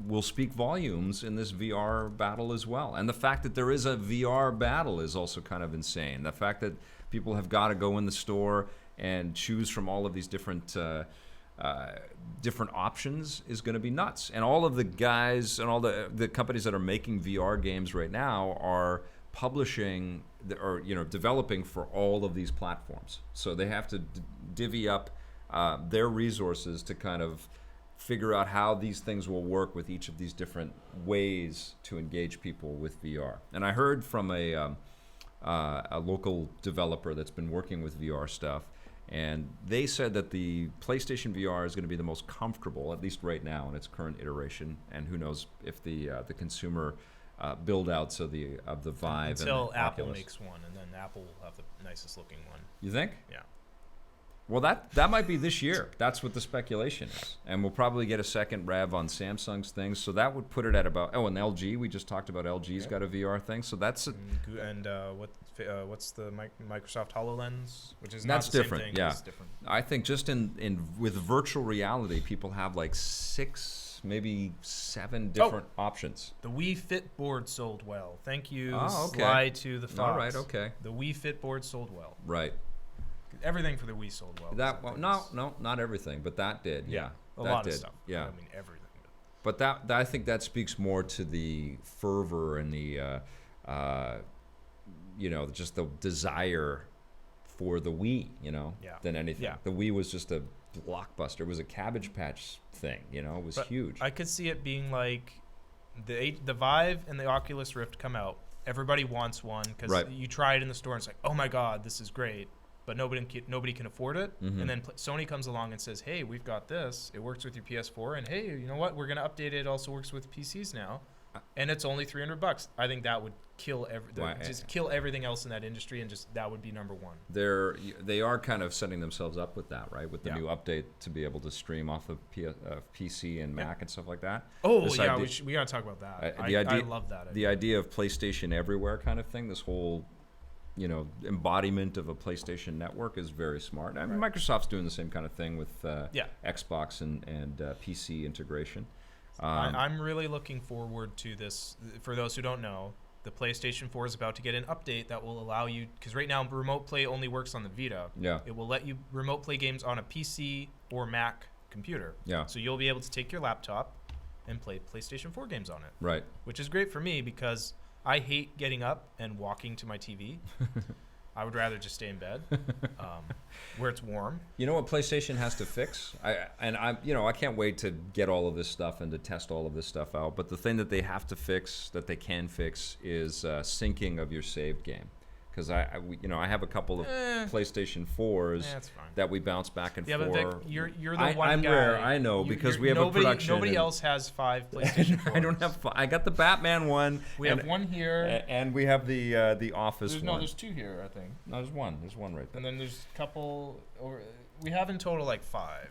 will speak volumes in this VR battle as well. And the fact that there is a VR battle is also kind of insane. The fact that people have got to go in the store and choose from all of these different options is going to be nuts. And all of the guys and all the companies that are making VR games right now are publishing or developing for all of these platforms. So they have to divvy up their resources to kind of figure out how these things will work with each of these different ways to engage people with VR. And I heard from a local developer that's been working with VR stuff, and they said that the PlayStation VR is going to be the most comfortable, at least right now in its current iteration. And who knows if the consumer build-outs of the Vive until and Apple Oculus. makes one, and then Apple will have the nicest looking one. You think? Yeah. Well, that might be this year. That's what the speculation is. And we'll probably get a second rev on Samsung's things. So that would put it at about, and LG, we just talked about LG's got a VR thing. So that's... what's the Microsoft HoloLens? Which is that's not the different, same thing. yeah. It's different. I think just with virtual reality, people have like 6, maybe 7 different options. The Wii Fit board sold well. Thank you, okay. Sly to the Fox. All right, okay. The Wii Fit board sold well. Right. Everything for the Wii sold well. No, not everything, but that did. Yeah, a that lot did. of stuff. Yeah, I mean everything. But I think that speaks more to the fervor and the, just the desire for the Wii, than anything. Yeah. The Wii was just a blockbuster. It was a Cabbage Patch thing. It was huge. I could see it being like the Vive and the Oculus Rift come out. Everybody wants one because you try it in the store and it's like, oh my god, this is great. But nobody can afford it. Mm-hmm. And then Sony comes along and says, hey, we've got this. It works with your PS4. And hey, you know what? We're going to update it. It also works with PCs now. And it's only $300. I think that would kill kill everything else in that industry, and that would be number one. They are kind of setting themselves up with that, right? With the new update to be able to stream off of PC and Mac and stuff like that. Oh, we got to talk about that. I love that idea. The idea of PlayStation everywhere kind of thing, this whole embodiment of a PlayStation network is very smart. I mean, Microsoft's doing the same kind of thing with Xbox and PC integration. I'm really looking forward to this. For those who don't know, the PlayStation 4 is about to get an update that will allow you, because right now remote play only works on the Vita. Yeah. It will let you remote play games on a PC or Mac computer. Yeah. So you'll be able to take your laptop and play PlayStation 4 games on it. Right. Which is great for me because I hate getting up and walking to my TV. I would rather just stay in bed where it's warm. You know what PlayStation has to fix? I can't wait to get all of this stuff and to test all of this stuff out. But the thing that they have to fix, that they can fix, is syncing of your saved game. Because I have a couple of PlayStation 4s that we bounce back and forth. Yeah, but Vic, you're the one I'm guy. rare, I know, because we have a production. Nobody else has 5 PlayStation 4s. I don't have 5. I got the Batman one. We have one here. And we have the Office one. No, there's 2 here, I think. No, there's one. There's one right there. And then there's a couple. We have in total like 5.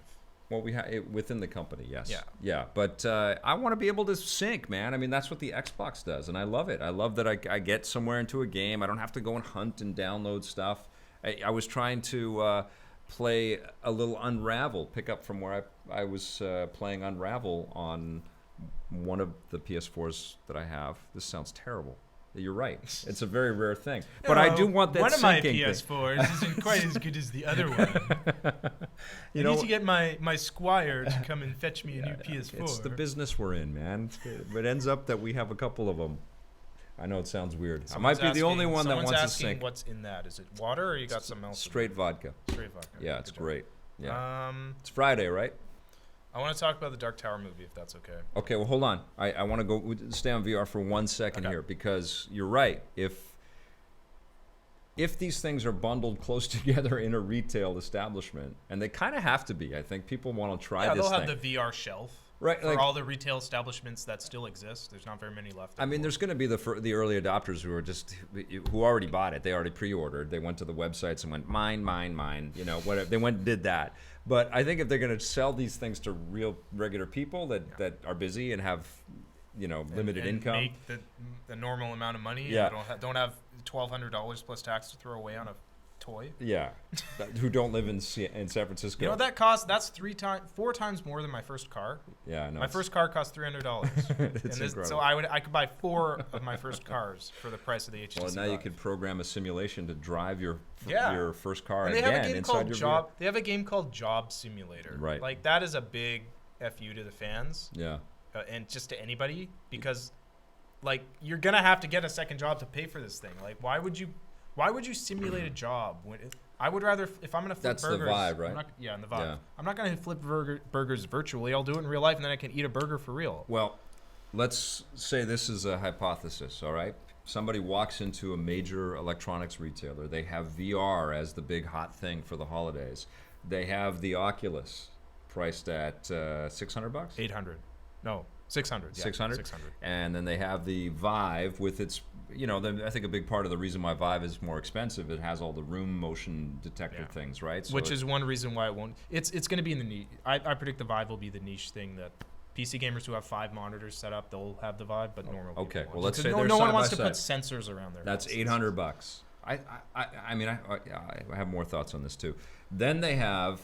Well, we have within the company, yes. Yeah. But I want to be able to sync, man. I mean, that's what the Xbox does, and I love it. I love that I get somewhere into a game. I don't have to go and hunt and download stuff. I was trying to play a little Unravel, pick up from where I was playing Unravel on one of the PS4s that I have. This sounds terrible. You're right. It's a very rare thing. But I do want that syncing. One of my PS4s isn't quite as good as the other one. I need to get my squire to come and fetch me a new PS4. It's the business we're in, man. It ends up that we have a couple of them. I know it sounds weird. I might be the only one that wants to sync. What's in that? Is it water or you got something else? Straight vodka. Straight vodka. Yeah, it's great. Yeah. It's Friday, right? I want to talk about the Dark Tower movie, if that's okay. Okay, well, hold on. I want to stay on VR for 1 second here, because you're right. If these things are bundled close together in a retail establishment, and they kind of have to be, I think people want to try this thing. Yeah, they'll have the VR shelf. Right, for all the retail establishments that still exist. There's not very many left. I mean, there's going to be the early adopters who already bought it. They already pre-ordered. They went to the websites and went mine. Whatever. They went and did that. But I think if they're going to sell these things to real regular people that are busy and have limited income, make the normal amount of money. Yeah. Don't have $1,200 plus tax to throw away on a toy. Yeah, who don't live in San Francisco. You know what that costs? That's 4 times more than my first car. Yeah, I know. My first car cost $300. It's incredible. So I could buy 4 of my first cars for the price of the HTC Well, now Vive. you could program a simulation to drive your first car and again inside your Job. They have a game called Job Simulator. Right. Like that is a big FU to the fans. Yeah. And just to anybody, because like you're gonna have to get a second job to pay for this thing. Like why would you simulate a job? I would rather, if I'm going to flip burgers. That's the Vive, right? In the Vive. Yeah. I'm not going to flip burgers virtually. I'll do it in real life, and then I can eat a burger for real. Well, let's say this is a hypothesis, all right? Somebody walks into a major electronics retailer. They have VR as the big hot thing for the holidays. They have the Oculus priced at $600? 800. No. 600. Yeah, 600? 600. And then they have the Vive with its I think a big part of the reason why Vive is more expensive, it has all the room motion detector things, right? So which is one reason why it won't. It's going to be in the niche. I predict the Vive will be the niche thing that PC gamers who have 5 monitors set up, they'll have the Vive, but normal people okay. won't. Well, let's say no one wants to put sensors around there. That's $800. I mean, I have more thoughts on this too. Then they have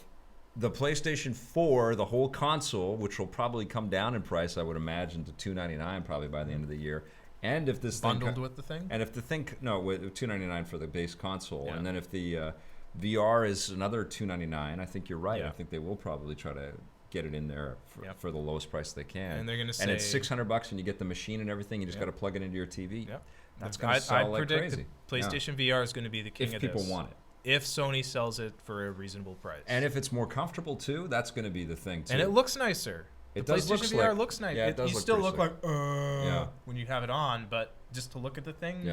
the PlayStation 4, the whole console, which will probably come down in price, I would imagine, to $299 probably by the end of the year. And if this bundled with the thing, and if the thing, no, with $299 for the base console, yeah. and then if the VR is another $299, I think you're right. Yeah. I think they will probably try to get it in there for the lowest price they can. And they're going to say, and it's $600, and you get the machine and everything. You just got to plug it into your TV. Yep. That's going to sell like crazy. I predict the PlayStation VR is going to be the king if of this. If people want it. If Sony sells it for a reasonable price. And if it's more comfortable too, that's going to be the thing too. And it looks nicer. It the does PlayStation VR looks nice. Yeah, it does you look still look slick. like when you have it on, but just to look at the thing,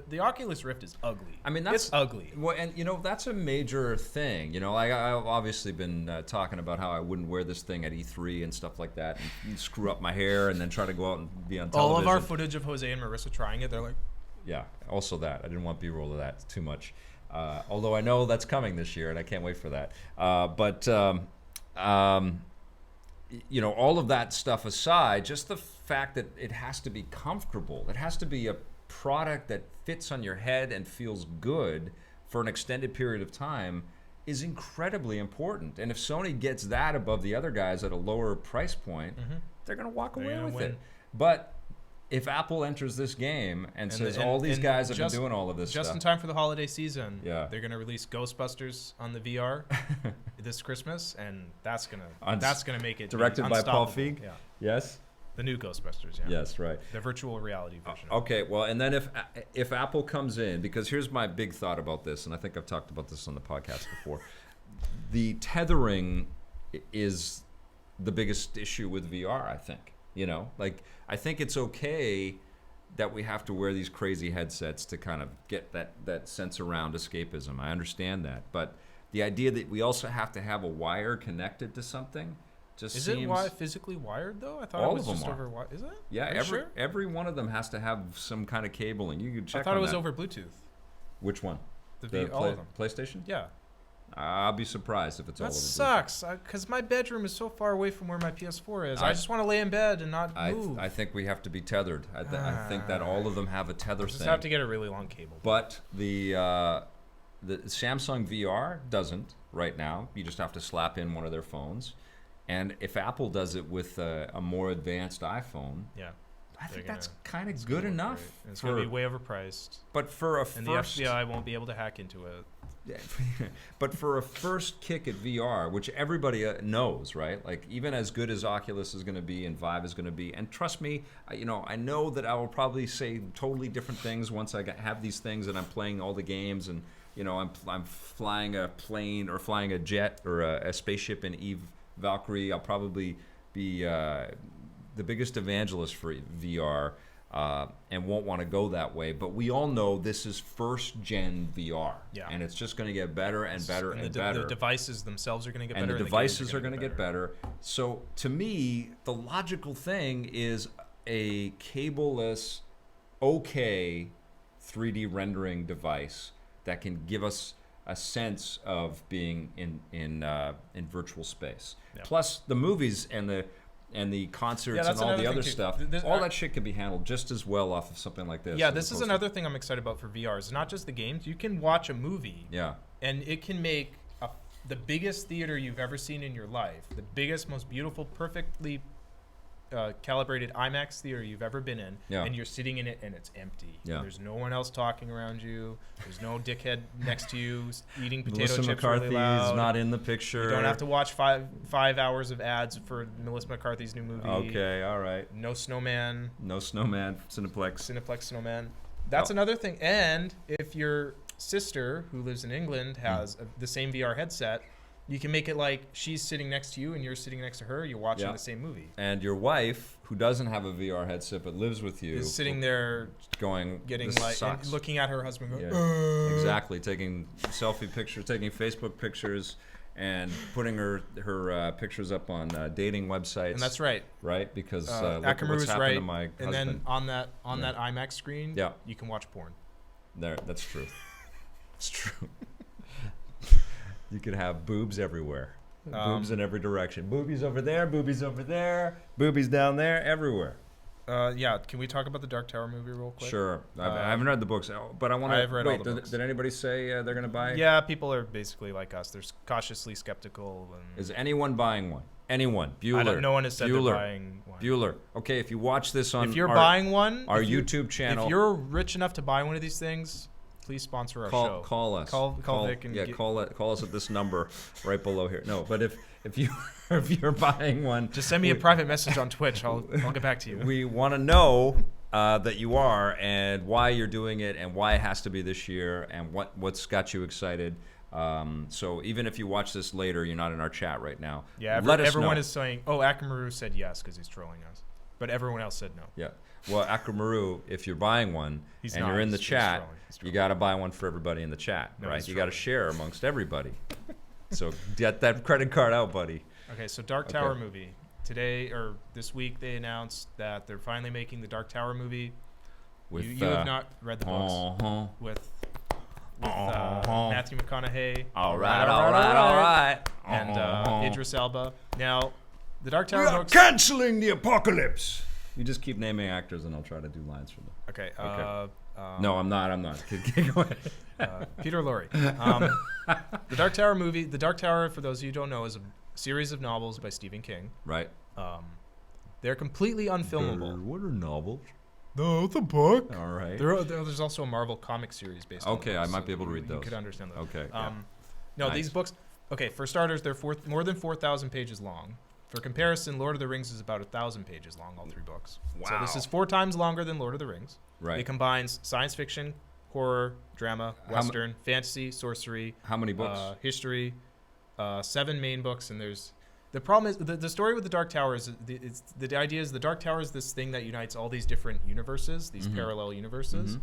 the Oculus Rift is ugly. I mean, that's it's ugly. Well, and that's a major thing. I've obviously been talking about how I wouldn't wear this thing at E3 and stuff like that, and screw up my hair, and then try to go out and be on television. All of our footage of Jose and Marissa trying it, they're like, yeah. Also that I didn't want B-roll of that too much. Although I know that's coming this year, and I can't wait for that. All of that stuff aside, just the fact that it has to be comfortable, it has to be a product that fits on your head and feels good for an extended period of time is incredibly important. And if Sony gets that above the other guys at a lower price point, they're going to walk away with it. But if Apple enters this game and says all these guys have been doing all of this just stuff, in time for the holiday season, yeah, they're going to release Ghostbusters on the VR this Christmas, and that's gonna make it directed by Paul Feig. Yeah. Yes. The new Ghostbusters. Yeah. Yes, right. The virtual reality version. Okay, well, and then if Apple comes in, because here's my big thought about this, and I think I've talked about this on the podcast before, the tethering is the biggest issue with VR. I think. I think it's okay that we have to wear these crazy headsets to kind of get that sense around escapism. I understand that. But the idea that we also have to have a wire connected to something just seems... Is it physically wired, though? I thought all it was of just them over wire. Is it? Yeah, every one of them has to have some kind of cabling. You could check I thought it was that. over Bluetooth. Which one? All of them. PlayStation? Yeah. I'll be surprised if it's all over. That sucks, because my bedroom is so far away from where my PS4 is. I just want to lay in bed and not move. I think we have to be tethered. I think that all of them have a tether thing. Just have to get a really long cable. But the Samsung VR doesn't right now. You just have to slap in one of their phones. And if Apple does it with a more advanced iPhone, I think that's kind of good enough. It's going to be way overpriced. But for the FBI won't be able to hack into it. But for a first kick at VR, which everybody knows, right? Like, even as good as Oculus is going to be and Vive is going to be, and trust me, I know that I will probably say totally different things once I have these things and I'm playing all the games and I'm flying a plane or flying a jet or a spaceship in Eve Valkyrie. I'll probably be the biggest evangelist for VR. And won't want to go that way, but we all know this is first-gen VR, and it's just going to get better and better and better. The devices themselves are going to get better, and the devices are going to get better. So, to me, the logical thing is a cableless, okay 3D rendering device that can give us a sense of being in virtual space. Yeah. Plus, the movies and the concerts and all the other stuff, all that shit can be handled just as well off of something like this. Yeah, this is another thing I'm excited about for VR. It's not just the games. You can watch a movie, and it can make the biggest theater you've ever seen in your life, the biggest, most beautiful, perfectly calibrated IMAX theater you've ever been in, and you're sitting in it and it's empty. Yeah. There's no one else talking around you. There's no dickhead next to you eating potato Melissa chips McCarthy's really loud. Not in the picture. You don't have to watch five hours of ads for Melissa McCarthy's new movie. Okay, all right. No snowman. No snowman. Cineplex snowman. That's another thing. And if your sister, who lives in England, has the same VR headset, you can make it like she's sitting next to you and you're sitting next to her. You're watching the same movie. And your wife, who doesn't have a VR headset but lives with you, is sitting there, getting and looking at her husband. Going, exactly, taking selfie pictures, taking Facebook pictures, and putting her pictures up on dating websites. And that's right. Right? Because look at what's Akamuru's happened right. to my husband. And then on that IMAX screen, you can watch porn. That's true. It's true. You could have boobs everywhere. Boobs in every direction. Boobies over there, boobies over there, boobies down there, everywhere. Can we talk about the Dark Tower movie real quick? Sure. I haven't read the books, but I want to. I've read all the books. Did anybody say they're going to buy? Yeah, people are basically like us. They're cautiously skeptical. Is anyone buying one? Anyone? Bueller. No one has said they're buying one. Bueller. Okay, if you watch this on if you're buying one, our YouTube channel. If you're rich enough to buy one of these things, please sponsor our show. Call us. Call Vic and call us at this number right below here. No, but if you're buying one, just send me a private message on Twitch. I'll get back to you. We want to know that you are and why you're doing it and why it has to be this year and what's got you excited. So even if you watch this later, you're not in our chat right now. Yeah, everyone is saying, Akamaru said yes because he's trolling us, but everyone else said no. Yeah. Well, Akamaru, if you're buying one you're in the chat, you got to buy one for everybody in the chat, right? You got to share amongst everybody. So get that credit card out, buddy. Okay, so Dark Tower movie. Today or this week they announced that they're finally making the Dark Tower movie. You have not read the books. With Matthew McConaughey. All right. And Idris Elba. Now, the Dark Tower books. Canceling the apocalypse. You just keep naming actors, and I'll try to do lines from them. Okay. No, I'm not. Go ahead. Peter Lorre. The Dark Tower movie. The Dark Tower, for those of you who don't know, is a series of novels by Stephen King. Right. They're completely unfilmable. What are novels? No, it's a book. All right. There's also a Marvel comic series based on Okay, I might be able to read those. You could understand those. Okay. No, nice. These books. Okay, for starters, they're more than 4,000 pages long. For comparison, Lord of the Rings is about 1,000 pages long, all 3 books. Wow. So this is 4 times longer than Lord of the Rings. Right. It combines science fiction, horror, drama, western, fantasy, sorcery. How many books? History. 7 main books, and there's. The problem is the story with the Dark Tower is the idea is the Dark Tower is this thing that unites all these different universes, these parallel universes.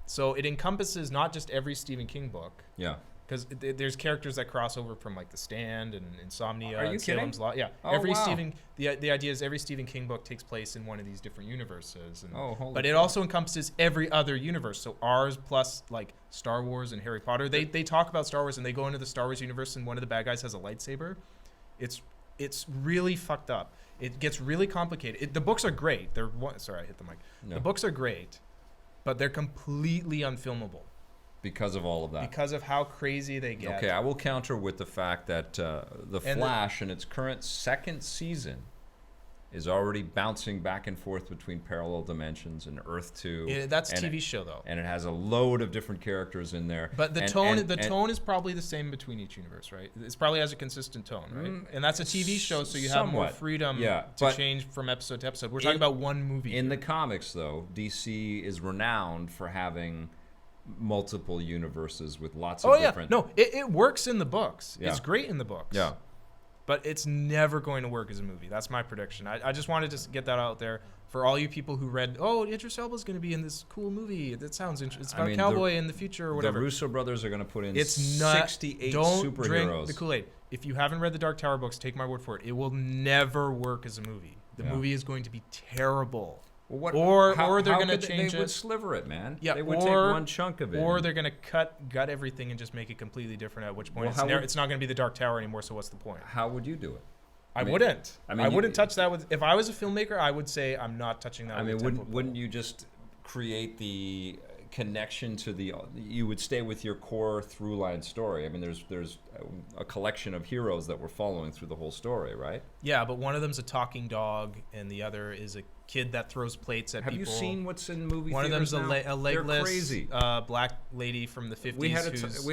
So it encompasses not just every Stephen King book. Yeah. Because there's characters that cross over from like The Stand and Insomnia. Are you and kidding? Salem's Lot. Yeah. Oh, wow. The idea is every Stephen King book takes place in one of these different universes. And, but it crap. also encompasses every other universe. So ours plus like Star Wars and Harry Potter. They talk about Star Wars and they go into the Star Wars universe and one of the bad guys has a lightsaber. It's really fucked up. It gets really complicated. The books are great. Sorry, I hit the mic. No. The books are great, but they're completely unfilmable. Because of all of that. Because of how crazy they get. Okay, I will counter with the fact that The Flash in its current 2nd season is already bouncing back and forth between parallel dimensions and Earth 2. That's a TV show, though. And it has a load of different characters in there. But the tone is probably the same between each universe, right? It probably has a consistent tone, right? And that's a TV show, so you have more freedom to change from episode to episode. We're talking about one movie. In the comics, though, DC is renowned for having multiple universes with lots of different... No, it works in the books. Yeah. It's great in the books. Yeah. But it's never going to work as a movie. That's my prediction. I just wanted to get that out there for all you people who read, Idris Elba's going to be in this cool movie. That sounds interesting. It's about a cowboy in the future or whatever. The Russo brothers are going to put in 68 superheroes. Drink the Kool-Aid. If you haven't read the Dark Tower books, take my word for it. It will never work as a movie. The movie is going to be terrible. Well, or they're going to change it. They would sliver it, man. Yeah, they would take one chunk of it. Or they're going to gut everything and just make it completely different, at which point it's not going to be the Dark Tower anymore, so what's the point? How would you do it? I wouldn't. I wouldn't touch that. If I was a filmmaker, I would say I'm not touching that. Wouldn't you just create the connection to you would stay with your core through line story? I mean, there's a collection of heroes that we're following through the whole story, right? Yeah, but one of them's a talking dog, and the other is a kid that throws plates at people. Have you seen what's in movie One of theaters them's now? a legless crazy. Black lady from the 50s. We had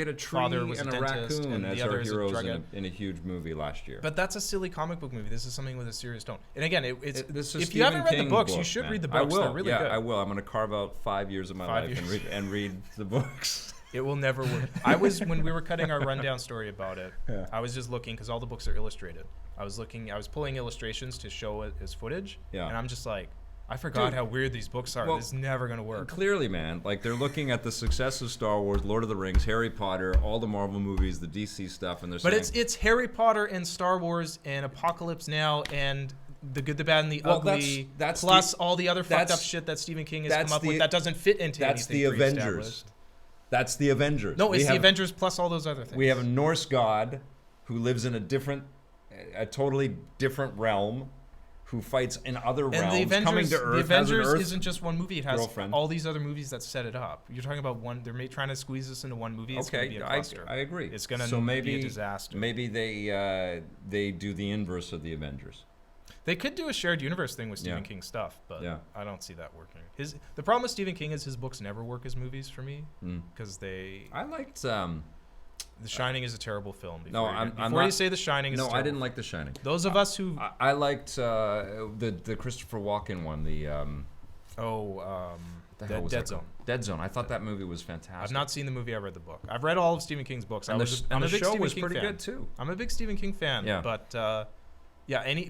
a tree father was and a dentist, raccoon and as the other our is heroes in a huge movie last year. But that's a silly comic book movie. This is something with a serious tone. And again, if you haven't read the books, you should read the books. I will. They're really good. I will. I'm going to carve out 5 years of my life and read the books. It will never work. When we were cutting our rundown story about it, I was just looking because all the books are illustrated. I was pulling illustrations to show it as footage, and I'm just like, I forgot how weird these books are. This is never going to work. Clearly, man. Like, they're looking at the success of Star Wars, Lord of the Rings, Harry Potter, all the Marvel movies, the DC stuff, and they're saying... But it's Harry Potter and Star Wars and Apocalypse Now and The Good, the Bad, and the Ugly, that's plus all the other fucked up shit that Stephen King has come up with that doesn't fit into anything. That's the Avengers. That's the Avengers. No, it's the Avengers plus all those other things. We have a Norse god who lives in a totally different realm, who fights in other realms, coming to Earth. The Avengers isn't just one movie. It has girlfriend. all these other movies that set it up. You're talking about one. They're trying to squeeze this into one movie. It's going to be a cluster. I agree. It's going to be a disaster. Maybe they do the inverse of the Avengers. They could do a shared universe thing with Stephen King stuff, but I don't see that working. The problem with Stephen King is his books never work as movies for me because I liked. The Shining is a terrible film. Before you say The Shining is terrible. I didn't like The Shining. Those of us who... I liked the Christopher Walken one, Dead Zone. Dead Zone. I thought that movie was fantastic. I've not seen the movie. I read the book. I've read all of Stephen King's books. And the show was pretty good, too. I'm a big Stephen King fan, but...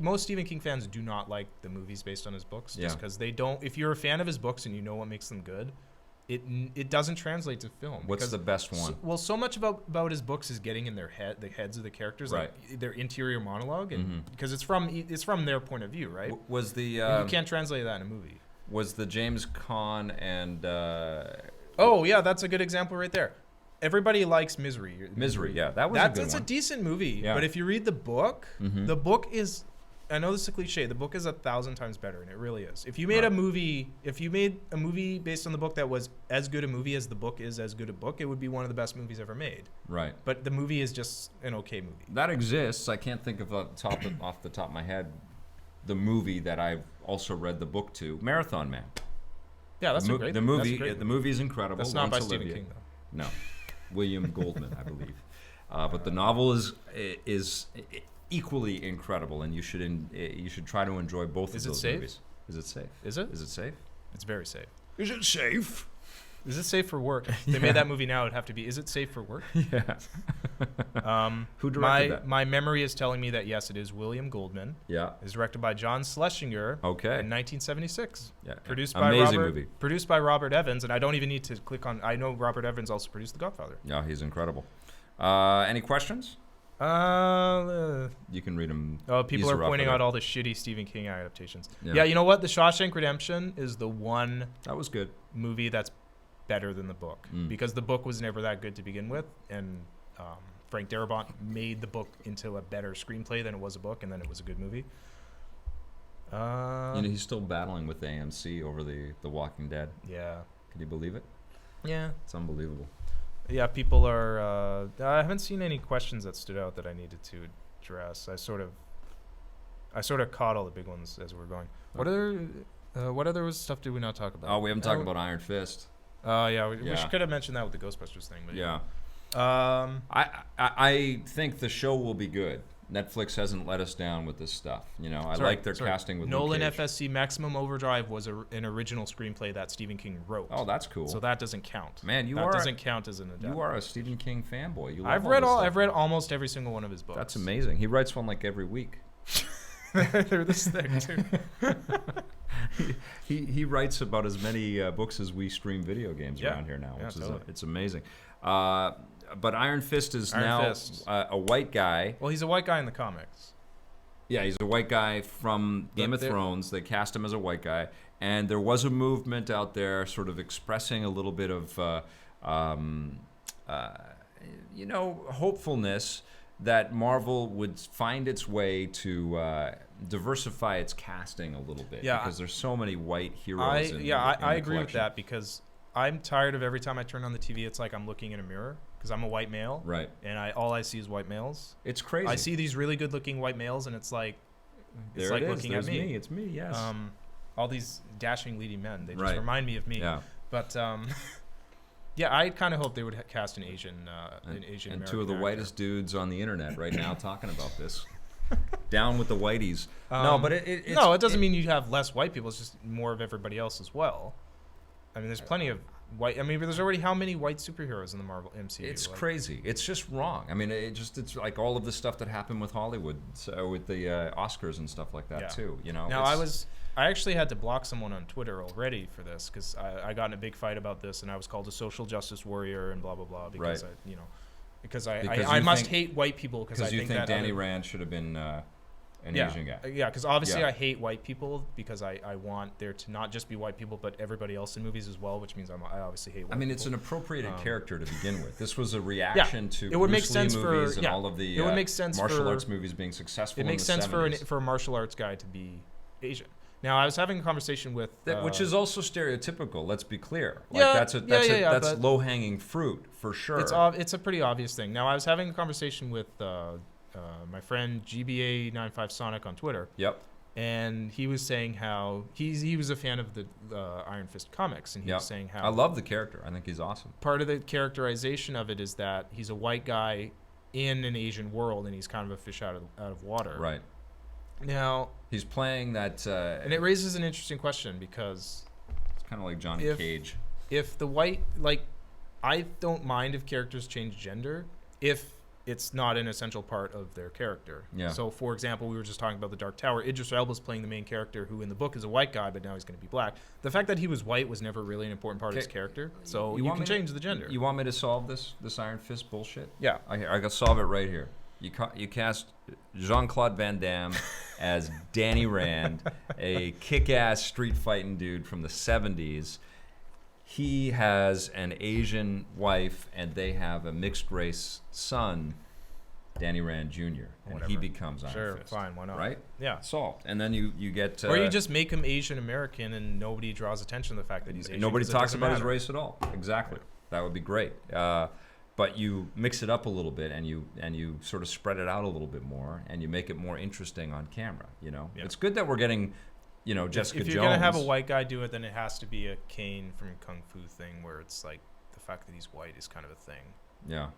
most Stephen King fans do not like the movies based on his books, just because they don't. If you're a fan of his books and you know what makes them good, it doesn't translate to film. What's the best one? So much about his books is getting in the heads of the characters, like their interior monologue, and because it's from their point of view, right? You can't translate that in a movie. Was the James Caan and? That's a good example right there. Everybody likes Misery. That was a good That's one. A decent movie. Yeah. But if you read the book, the book is, I know this is a cliche, the book is 1,000 times better, and it really is. If you made a movie based on the book that was as good a movie as the book is as good a book, it would be one of the best movies ever made. Right. But the movie is just an okay movie. That exists. I can't think of off the top of my head the movie that I've also read the book to. Marathon Man. Yeah, that's a great The movie is incredible. That's not by Stephen King, though. No. William Goldman, I believe. But the novel is equally incredible, and you should try to enjoy both of those movies. Is it safe? Is it? Is it safe? It's very safe. Is it safe? Is it safe for work? If they made that movie now, it'd have to be, is it safe for work? Yeah. Who directed that? My memory is telling me that, yes, it is William Goldman. Yeah. It's directed by John Schlesinger. Okay. In 1976. Yeah. Produced by Robert Evans, and I don't even need to click on, I know Robert Evans also produced The Godfather. Yeah, he's incredible. Any questions? You can read them. People are pointing out all the shitty Stephen King adaptations. Yeah, you know what? The Shawshank Redemption is the one that was good movie that's better than the book because the book was never that good to begin with, and Frank Darabont made the book into a better screenplay than it was a book, and then it was a good movie. He's still battling with the AMC over the Walking Dead. Yeah. Can you believe it? Yeah. It's unbelievable. Yeah, people are... I haven't seen any questions that stood out that I needed to address. I sort of caught all the big ones as we were going. What other stuff did we not talk about? Oh, we haven't talked about Iron Fist. Oh, we could have mentioned that with the Ghostbusters thing. But yeah. I think the show will be good. Netflix hasn't let us down with this stuff. I like their casting with Nolan FSC Maximum Overdrive was an original screenplay that Stephen King wrote. Oh, that's cool. So that doesn't count. Man, that doesn't count as an adaptation. You are a Stephen King fanboy. I've read almost every single one of his books. That's amazing. He writes one like every week. They're this thick too. He writes about as many books as we stream video games around here now, which is it's amazing. But Iron Fist is a white guy. Well, he's a white guy in the comics. Yeah, he's a white guy from Game of Thrones. They cast him as a white guy. And there was a movement out there sort of expressing a little bit of, hopefulness that Marvel would find its way to diversify its casting a little bit. Yeah, because there's so many white heroes I agree with that, because I'm tired of every time I turn on the TV, it's like I'm looking in a mirror. Because I'm a white male, right? And all I see is white males. It's crazy. I see these really good-looking whiite males, and it's like looking at me. It's me. Yes. All these dashing leading men. They just remind me of me. Yeah. But I kind of hope they would cast an Asian Asian and two of the whitest dudes on the internet right now talking about this. Down with the whiteys. No, but it doesn't mean you have less white people. It's just more of everybody else as well. I mean, there's plenty of white. I mean, there's already how many white superheroes in the Marvel MCU? It's crazy. It's just wrong. I mean, it's like all of the stuff that happened with Hollywood, with the Oscars and stuff like that too. Now I actually had to block someone on Twitter already for this because I got in a big fight about this and I was called a social justice warrior and blah blah blah because I must hate white people because I think that Danny Rand should have been an Asian guy. Yeah, because obviously I hate white people because I want there to not just be white people but everybody else in movies as well, which means I obviously hate white people. I mean, it's an appropriated character to begin with. This was a reaction to it would make Bruce sense Lee movies and all of the martial arts movies being successful in the 70s. It makes sense for a martial arts guy to be Asian. Now, I was having a conversation with... which is also stereotypical, let's be clear. That's low-hanging fruit, for sure. It's a pretty obvious thing. Now, I was having a conversation with my friend GBA95 Sonic on Twitter. Yep. And he was saying how... He was a fan of the Iron Fist comics, and he was saying how... I love the character. I think he's awesome. Part of the characterization of it is that he's a white guy in an Asian world, and he's kind of a fish out of water. Right. Now he's playing that, and it raises an interesting question because it's kind of like Johnny Cage. If the I don't mind if characters change gender if it's not an essential part of their character. Yeah. So, for example, we were just talking about the Dark Tower. Idris Elba's playing the main character, who in the book is a white guy, but now he's going to be black. The fact that he was white was never really an important part of his character. So you can change the gender. You want me to solve this Iron Fist bullshit? Yeah. I can solve it right here. You cast Jean-Claude Van Damme as Danny Rand, a kick-ass street-fighting dude from the 70s. He has an Asian wife, and they have a mixed-race son, Danny Rand Jr., and he becomes Iron Fist. Sure, fine, why not? Right? Yeah. Solved. And then you get... or you just make him Asian-American, and nobody draws attention to the fact that he's Asian. Nobody talks about his race at all. Exactly. That would be great. But you mix it up a little bit, and you sort of spread it out a little bit more, and you make it more interesting on camera. It's good that we're getting, Jessica Jones. If you're gonna have a white guy do it, then it has to be a Kane from Kung Fu thing, where it's like the fact that he's white is kind of a thing. Yeah.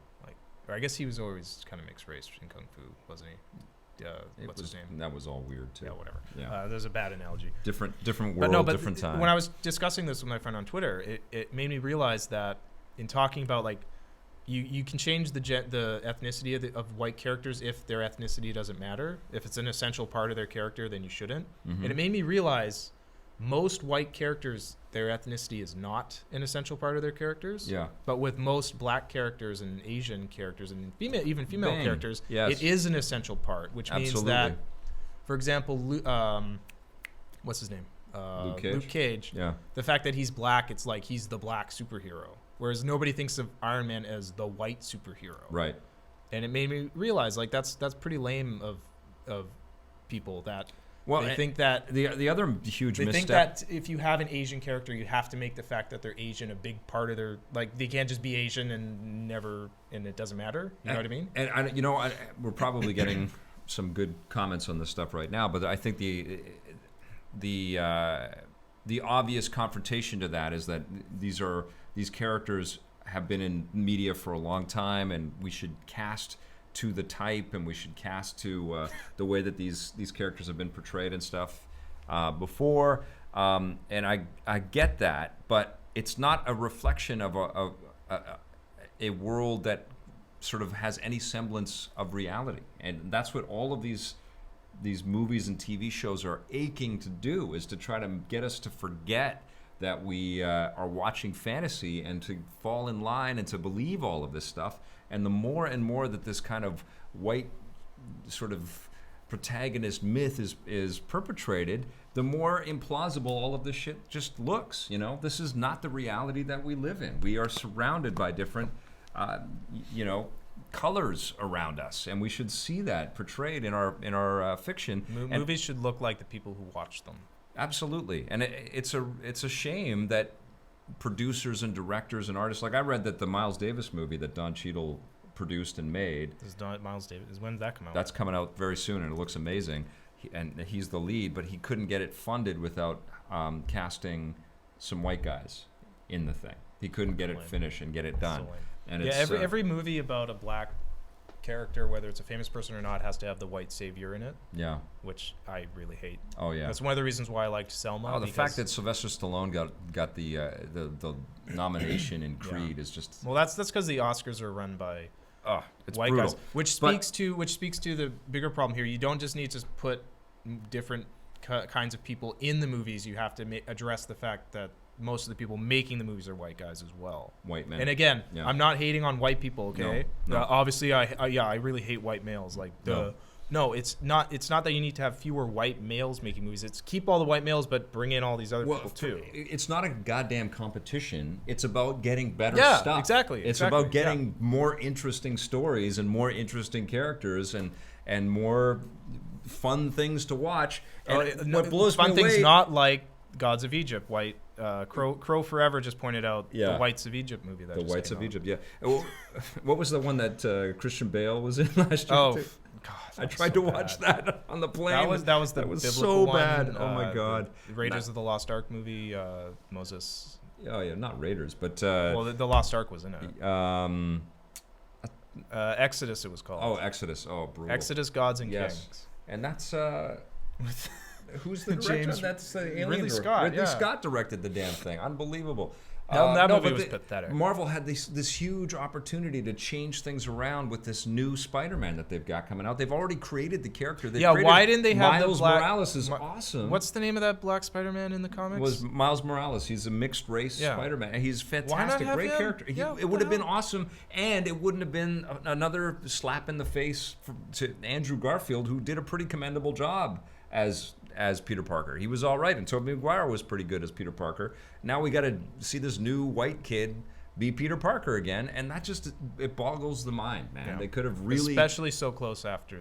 Or I guess he was always kind of mixed race in Kung Fu, wasn't he? What's his name? That was all weird too. Yeah, whatever. Yeah. There's a bad analogy. Different world, different time. When I was discussing this with my friend on Twitter, it made me realize that in talking about you can change the ethnicity of white characters if their ethnicity doesn't matter. If it's an essential part of their character, then you shouldn't. Mm-hmm. And it made me realize most white characters, their ethnicity is not an essential part of their characters. Yeah. But with most black characters and Asian characters and even female characters, yes. It is an essential part, which means that, for example, what's his name? Luke Cage. Yeah. The fact that he's black, it's like he's the black superhero. Whereas nobody thinks of Iron Man as the white superhero. Right. And it made me realize that's pretty lame of people that they think that the other huge misstep. They think that if you have an Asian character, you have to make the fact that they're Asian a big part of their they can't just be Asian and it doesn't matter. You know what I mean? And we're probably getting some good comments on this stuff right now, but I think the obvious confrontation to that is that these characters have been in media for a long time, and we should cast to the type, and we should cast to the way that these characters have been portrayed and stuff before. And I get that, but it's not a reflection of a world that sort of has any semblance of reality. And that's what all of these movies and TV shows are aching to do, is to try to get us to forget that we are watching fantasy and to fall in line and to believe all of this stuff. And the more and more that this kind of white sort of protagonist myth is perpetrated, the more implausible all of this shit just looks. This is not the reality that we live in. We are surrounded by different, colors around us, and we should see that portrayed in our fiction. Movies should look like the people who watch them. Absolutely, and it's a shame that producers and directors and artists, I read that the Miles Davis movie that Don Cheadle produced and made. Miles Davis. When did that come out? That's coming out very soon, and it looks amazing. And he's the lead, but he couldn't get it funded without casting some white guys in the thing. He couldn't get it finished and get it done. And every movie about a black character, whether it's a famous person or not, has to have the white savior in it. Yeah. Which I really hate. Oh yeah. That's one of the reasons why I liked Selma. Oh, the fact that Sylvester Stallone got the nomination in Creed is just. Well, that's because the Oscars are run by it's white brutal. guys, which speaks to the bigger problem here. You don't just need to put different kinds of people in the movies, you have to address the fact that most of the people making the movies are white guys as well. White men. And again, I'm not hating on white people, okay? No. Obviously, I really hate white males. Like No, it's not. It's not that you need to have fewer white males making movies. It's keep all the white males, but bring in all these other people too. It's not a goddamn competition. It's about getting better stuff. Yeah, exactly. It's about getting more interesting stories and more interesting characters and more fun things to watch. And what blows fun me things away, not like Gods of Egypt. Crow Forever just pointed out the Whites of Egypt movie. The Whites of Egypt. Yeah. What was the one that Christian Bale was in last year? Oh. God, I tried to watch that on the plane. That was so one, bad. Oh my God! The Raiders of the Lost Ark movie. Moses. Oh yeah, not Raiders, but well, the Lost Ark was in it. Exodus, it was called. Oh, Exodus. Oh, brutal. Exodus, Gods and Kings. And that's who's the director? James, That's the Alien. Ridley Scott. Ridley Scott directed the damn thing. Unbelievable. That movie was pathetic. Marvel had this huge opportunity to change things around with this new Spider-Man that they've got coming out. They've already created the character. Why didn't they have Miles Morales is awesome. What's the name of that black Spider-Man in the comics? Was Miles Morales. He's a mixed race Spider-Man. And he's fantastic. Great character. It would have been awesome, and it wouldn't have been another slap in the face to Andrew Garfield, who did a pretty commendable job as Peter Parker. He was all right, and Tobey Maguire was pretty good as Peter Parker. Now we got to see this new white kid be Peter Parker again, and that just it boggles the mind, man. Yeah. They could have really, especially so close after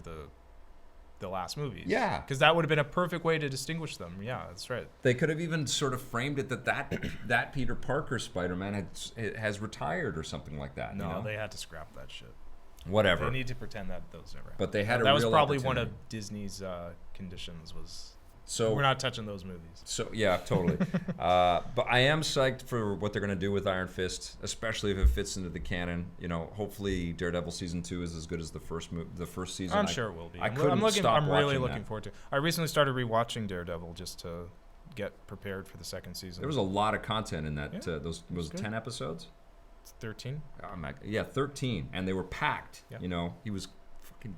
the last movies. Yeah, because that would have been a perfect way to distinguish them. Yeah, that's right. They could have even sort of framed it that Peter Parker Spider-Man has retired or something like that. No, you know? They had to scrap that shit. Whatever. They need to pretend that those never happened. But they had that was probably one of Disney's conditions was. So we're not touching those movies. So yeah, totally. But I am psyched for what they're gonna do with Iron Fist, especially if it fits into the canon. You know, hopefully Daredevil season 2 is as good as the first season. I'm sure it will be. I'm really looking forward to it. I recently started rewatching Daredevil just to get prepared for the second season. There was a lot of content in that. Those was 10 episodes. 13. Oh my, 13, and they were packed. Yeah. You know, he was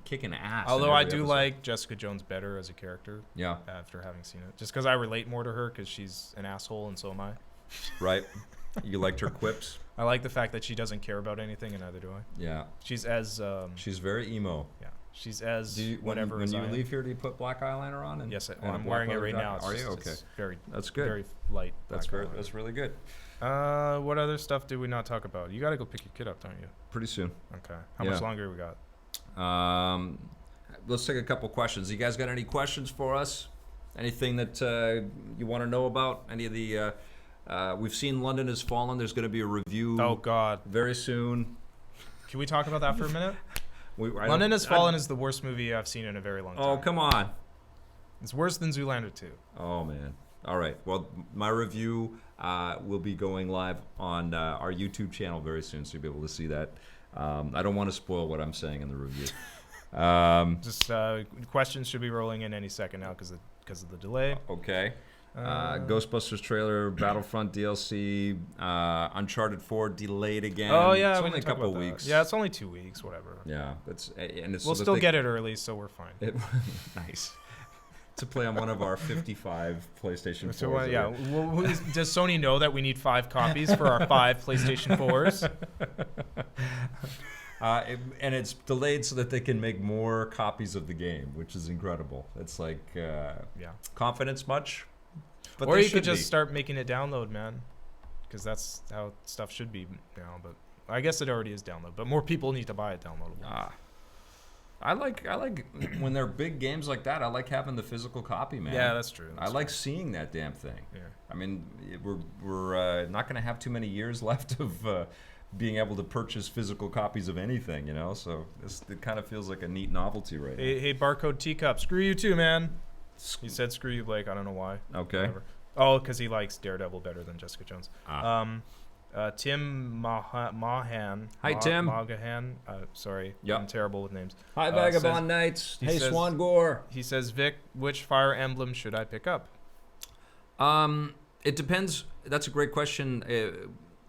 kicking ass. Although I do like Jessica Jones better as a character. Yeah. After having seen it, just because I relate more to her because she's an asshole and so am I. Right. You liked her quips. I like the fact that she doesn't care about anything, and neither do I. Yeah. She's as. She's very emo. Yeah. She's as whatever. When you leave here, do you put black eyeliner on? And, yes, I'm wearing it right now. Are you okay? It's very. That's good. Very light. That's good. That's really good. What other stuff did we not talk about? You got to go pick your kid up, don't you? Pretty soon. Okay. How much longer we got? Let's take a couple questions. You guys got any questions for us? Anything that you want to know about? Any of the? We've seen London Has Fallen. There's going to be a review. Oh God! Very soon. Can we talk about that for a minute? London Has Fallen is the worst movie I've seen in a very long time. Oh come on! It's worse than Zoolander 2. Oh man! All right. Well, my review will be going live on our YouTube channel very soon, so you'll be able to see that. I don't want to spoil what I'm saying in the review. Questions should be rolling in any second now because of the delay. Okay. Ghostbusters trailer, Battlefront DLC, Uncharted 4 delayed again. Oh yeah, it's only a couple weeks. Yeah, it's only 2 weeks, whatever. Yeah, we'll still get it early, so we're fine. Nice. To play on one of our 55 PlayStation 4s. So, yeah. Does Sony know that we need 5 copies for our 5 PlayStation 4s? And it's delayed so that they can make more copies of the game, which is incredible. It's like, confidence much? But or you could just start making it download, man. Because that's how stuff should be now. But I guess it already is download. But more people need to buy it downloadable. I like when they're big games like that. I like having the physical copy, man. Yeah, that's true. I like seeing that damn thing. Yeah. I mean, we're not going to have too many years left of being able to purchase physical copies of anything, you know. So it kind of feels like a neat novelty right now. Hey, Barcode Teacup, screw you too, man. He said screw you, Blake. I don't know why. Okay. Whatever. Oh, because he likes Daredevil better than Jessica Jones. Tim Mahan. Hi, Tim. Magahan. Sorry. Yep. I'm terrible with names. Hi, Vagabond Knights. Hey, Swan Gore. He says, Vic, which Fire Emblem should I pick up? It depends. That's a great question.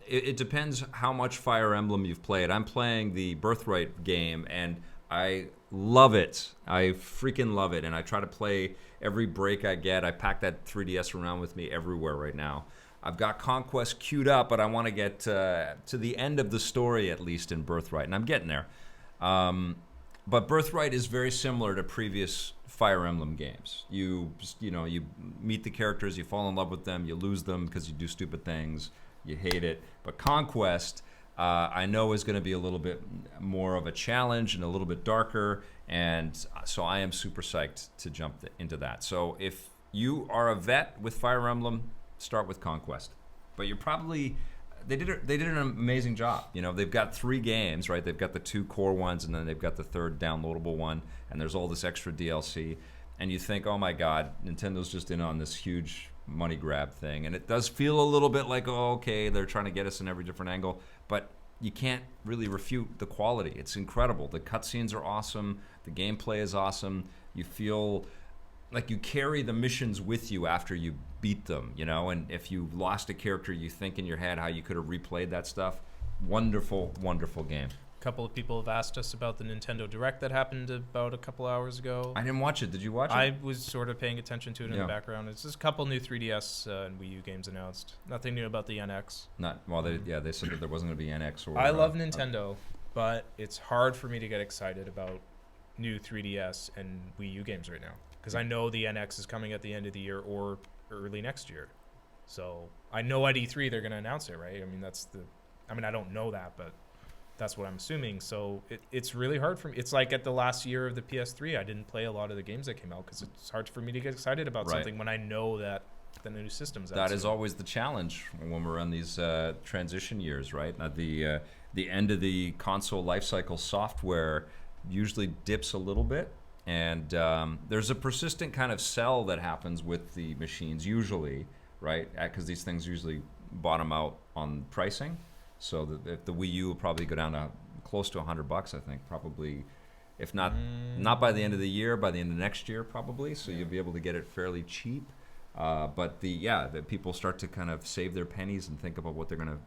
It depends how much Fire Emblem you've played. I'm playing the Birthright game, and I love it. I freaking love it. And I try to play every break I get. I pack that 3DS around with me everywhere right now. I've got Conquest queued up, but I want to get to the end of the story, at least, in Birthright. And I'm getting there. But Birthright is very similar to previous Fire Emblem games. You meet the characters, you fall in love with them, you lose them because you do stupid things, you hate it. But Conquest, I know, is going to be a little bit more of a challenge and a little bit darker, and so I am super psyched to jump into that. So if you are a vet with Fire Emblem, start with Conquest. But you're probably... They did an amazing job. They've got 3 games, right? They've got the 2 core ones, and then they've got the 3rd downloadable one, and there's all this extra DLC. And you think, oh my God, Nintendo's just in on this huge money grab thing. And it does feel a little bit like, oh, okay, they're trying to get us in every different angle. But you can't really refute the quality. It's incredible. The cutscenes are awesome. The gameplay is awesome. You feel like you carry the missions with you after you beat them, and if you lost a character, you think in your head how you could have replayed that stuff. Wonderful, wonderful game. A couple of people have asked us about the Nintendo Direct that happened about a couple hours ago. I didn't watch it. Did you watch it? I was sort of paying attention to it in the background. It's just a couple new 3DS and Wii U games announced. Nothing new about the NX. They said that there wasn't going to be NX. I love Nintendo, but it's hard for me to get excited about new 3DS and Wii U games right now. Because I know the NX is coming at the end of the year or early next year. So I know at E3 they're going to announce it, right? I don't know that, but that's what I'm assuming. So it's really hard for me. It's like at the last year of the PS3, I didn't play a lot of the games that came out because it's hard for me to get excited about something when I know that the new system's out. That is always the challenge when we're on these transition years, right? The end of the console lifecycle software usually dips a little bit. And there's a persistent kind of sell that happens with the machines usually, right? Because these things usually bottom out on pricing. So if the Wii U will probably go down to close to $100, I think, probably, if not by the end of the year, by the end of next year, probably. So you'll be able to get it fairly cheap. But the people start to kind of save their pennies and think about what they're going to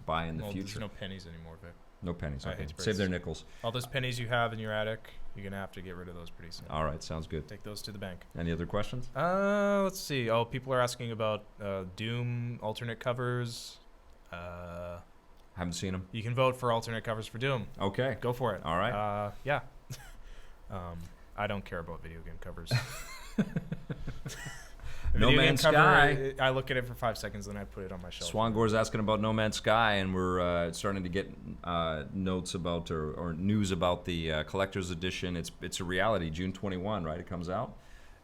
buy in the future. There's no pennies anymore, Vic. No pennies. Okay. Save their nickels. All those pennies you have in your attic, you're going to have to get rid of those pretty soon. All right. Sounds good. Take those to the bank. Any other questions? Let's see. Oh, people are asking about Doom alternate covers. Haven't seen them. You can vote for alternate covers for Doom. Okay. Go for it. All right. Yeah. I don't care about video game covers. No Man's Sky. I look at it for 5 seconds, then I put it on my shelf. Swangor's asking about No Man's Sky, and we're starting to get notes about or news about the collector's edition. It's a reality. June 21, right? It comes out.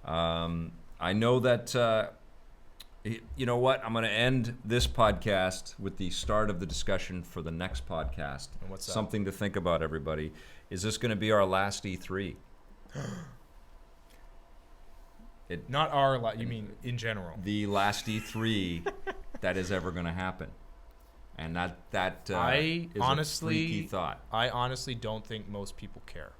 I know that. You know what? I'm going to end this podcast with the start of the discussion for the next podcast. And what's that? Something to think about, everybody. Is this going to be our last E3? Not our you mean in general? The last E3 that is ever going to happen. And that is a freaky thought. I honestly don't think most people care.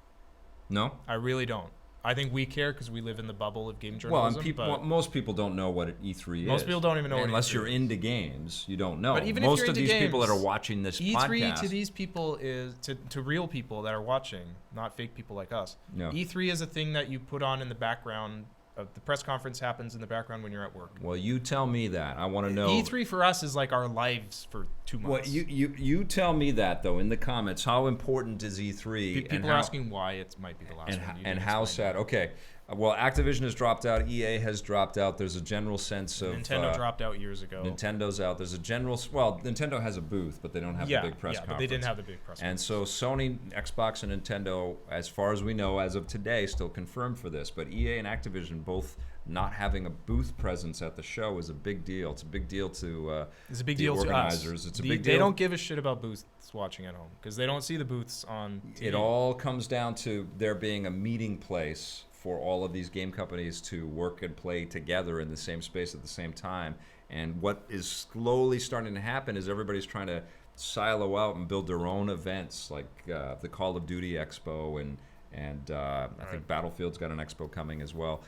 No? I really don't. I think we care because we live in the bubble of game journalism. Most people don't know what an E3 is. Most people don't even know what E3 is. Unless you're into games, you don't know. But even most if you're of into these games, people that are watching this E3 podcast, to these people is to real people that are watching, not fake people like us. No. E3 is a thing that you put on in the background. The press conference happens in the background when you're at work. Well, you tell me that. I want to know. E3 for us is like our lives for 2 months. Well, you tell me that, though, in the comments. How important is E3? People are asking why it might be the last one. And how sad. Okay. Well, Activision has dropped out. EA has dropped out. There's a general sense of... Nintendo dropped out years ago. Nintendo's out. There's a general... Well, Nintendo has a booth, but they don't have the big press conference. But they didn't have the big press conference. And so Sony, Xbox, and Nintendo, as far as we know, as of today, still confirmed for this. But EA and Activision both not having a booth presence at the show is a big deal. It's a big deal to it's a big the deal organizers. To us. It's a big deal. They don't give a shit about booths watching at home because they don't see the booths on TV. It all comes down to there being a meeting place for all of these game companies to work and play together in the same space at the same time. And what is slowly starting to happen is everybody's trying to silo out and build their own events, like the Call of Duty Expo, and I think Battlefield's got an expo coming as well.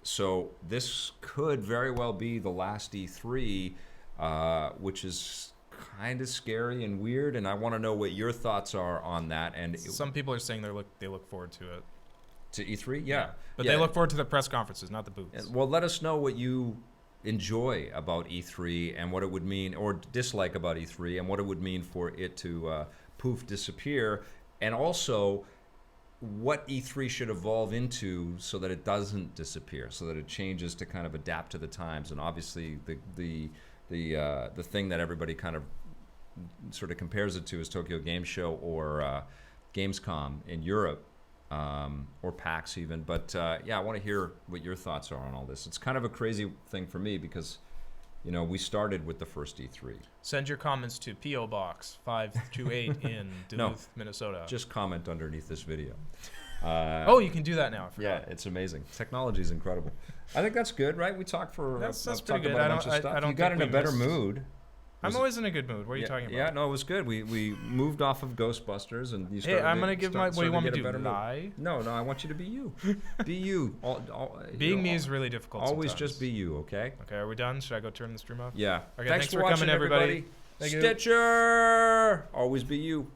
So this could very well be the last E3, which is kind of scary and weird, and I want to know what your thoughts are on that. And some people are saying they look forward to it. To E3, yeah. But they look forward to the press conferences, not the booths. Well, let us know what you enjoy about E3 and what it would mean, or dislike about E3, and what it would mean for it to poof disappear, and also what E3 should evolve into so that it doesn't disappear, so that it changes to kind of adapt to the times. And obviously, the thing that everybody kind of sort of compares it to is Tokyo Game Show or Gamescom in Europe. Or PAX even, but yeah, I want to hear what your thoughts are on all this. It's kind of a crazy thing for me because, you know, we started with the first E3. Send your comments to P.O. Box 528 in Duluth, Minnesota. Just comment underneath this video. Oh, you can do that now. Yeah, it's amazing. Technology is incredible. I think that's good, right? We talked for that's talked pretty good. about a bunch of stuff. You got in a better mood. I'm always in a good mood. What are you talking about? Yeah, no, it was good. We moved off of Ghostbusters and you started. Hey, I'm gonna give my. What do you want me to do? Lie? No, I want you to be you. Be you. Being me is really difficult. Always sometimes. just be you, okay? Okay, are we done? Should I go turn the stream off? Yeah. Okay, thanks for coming, everybody. Stitcher. Always be you.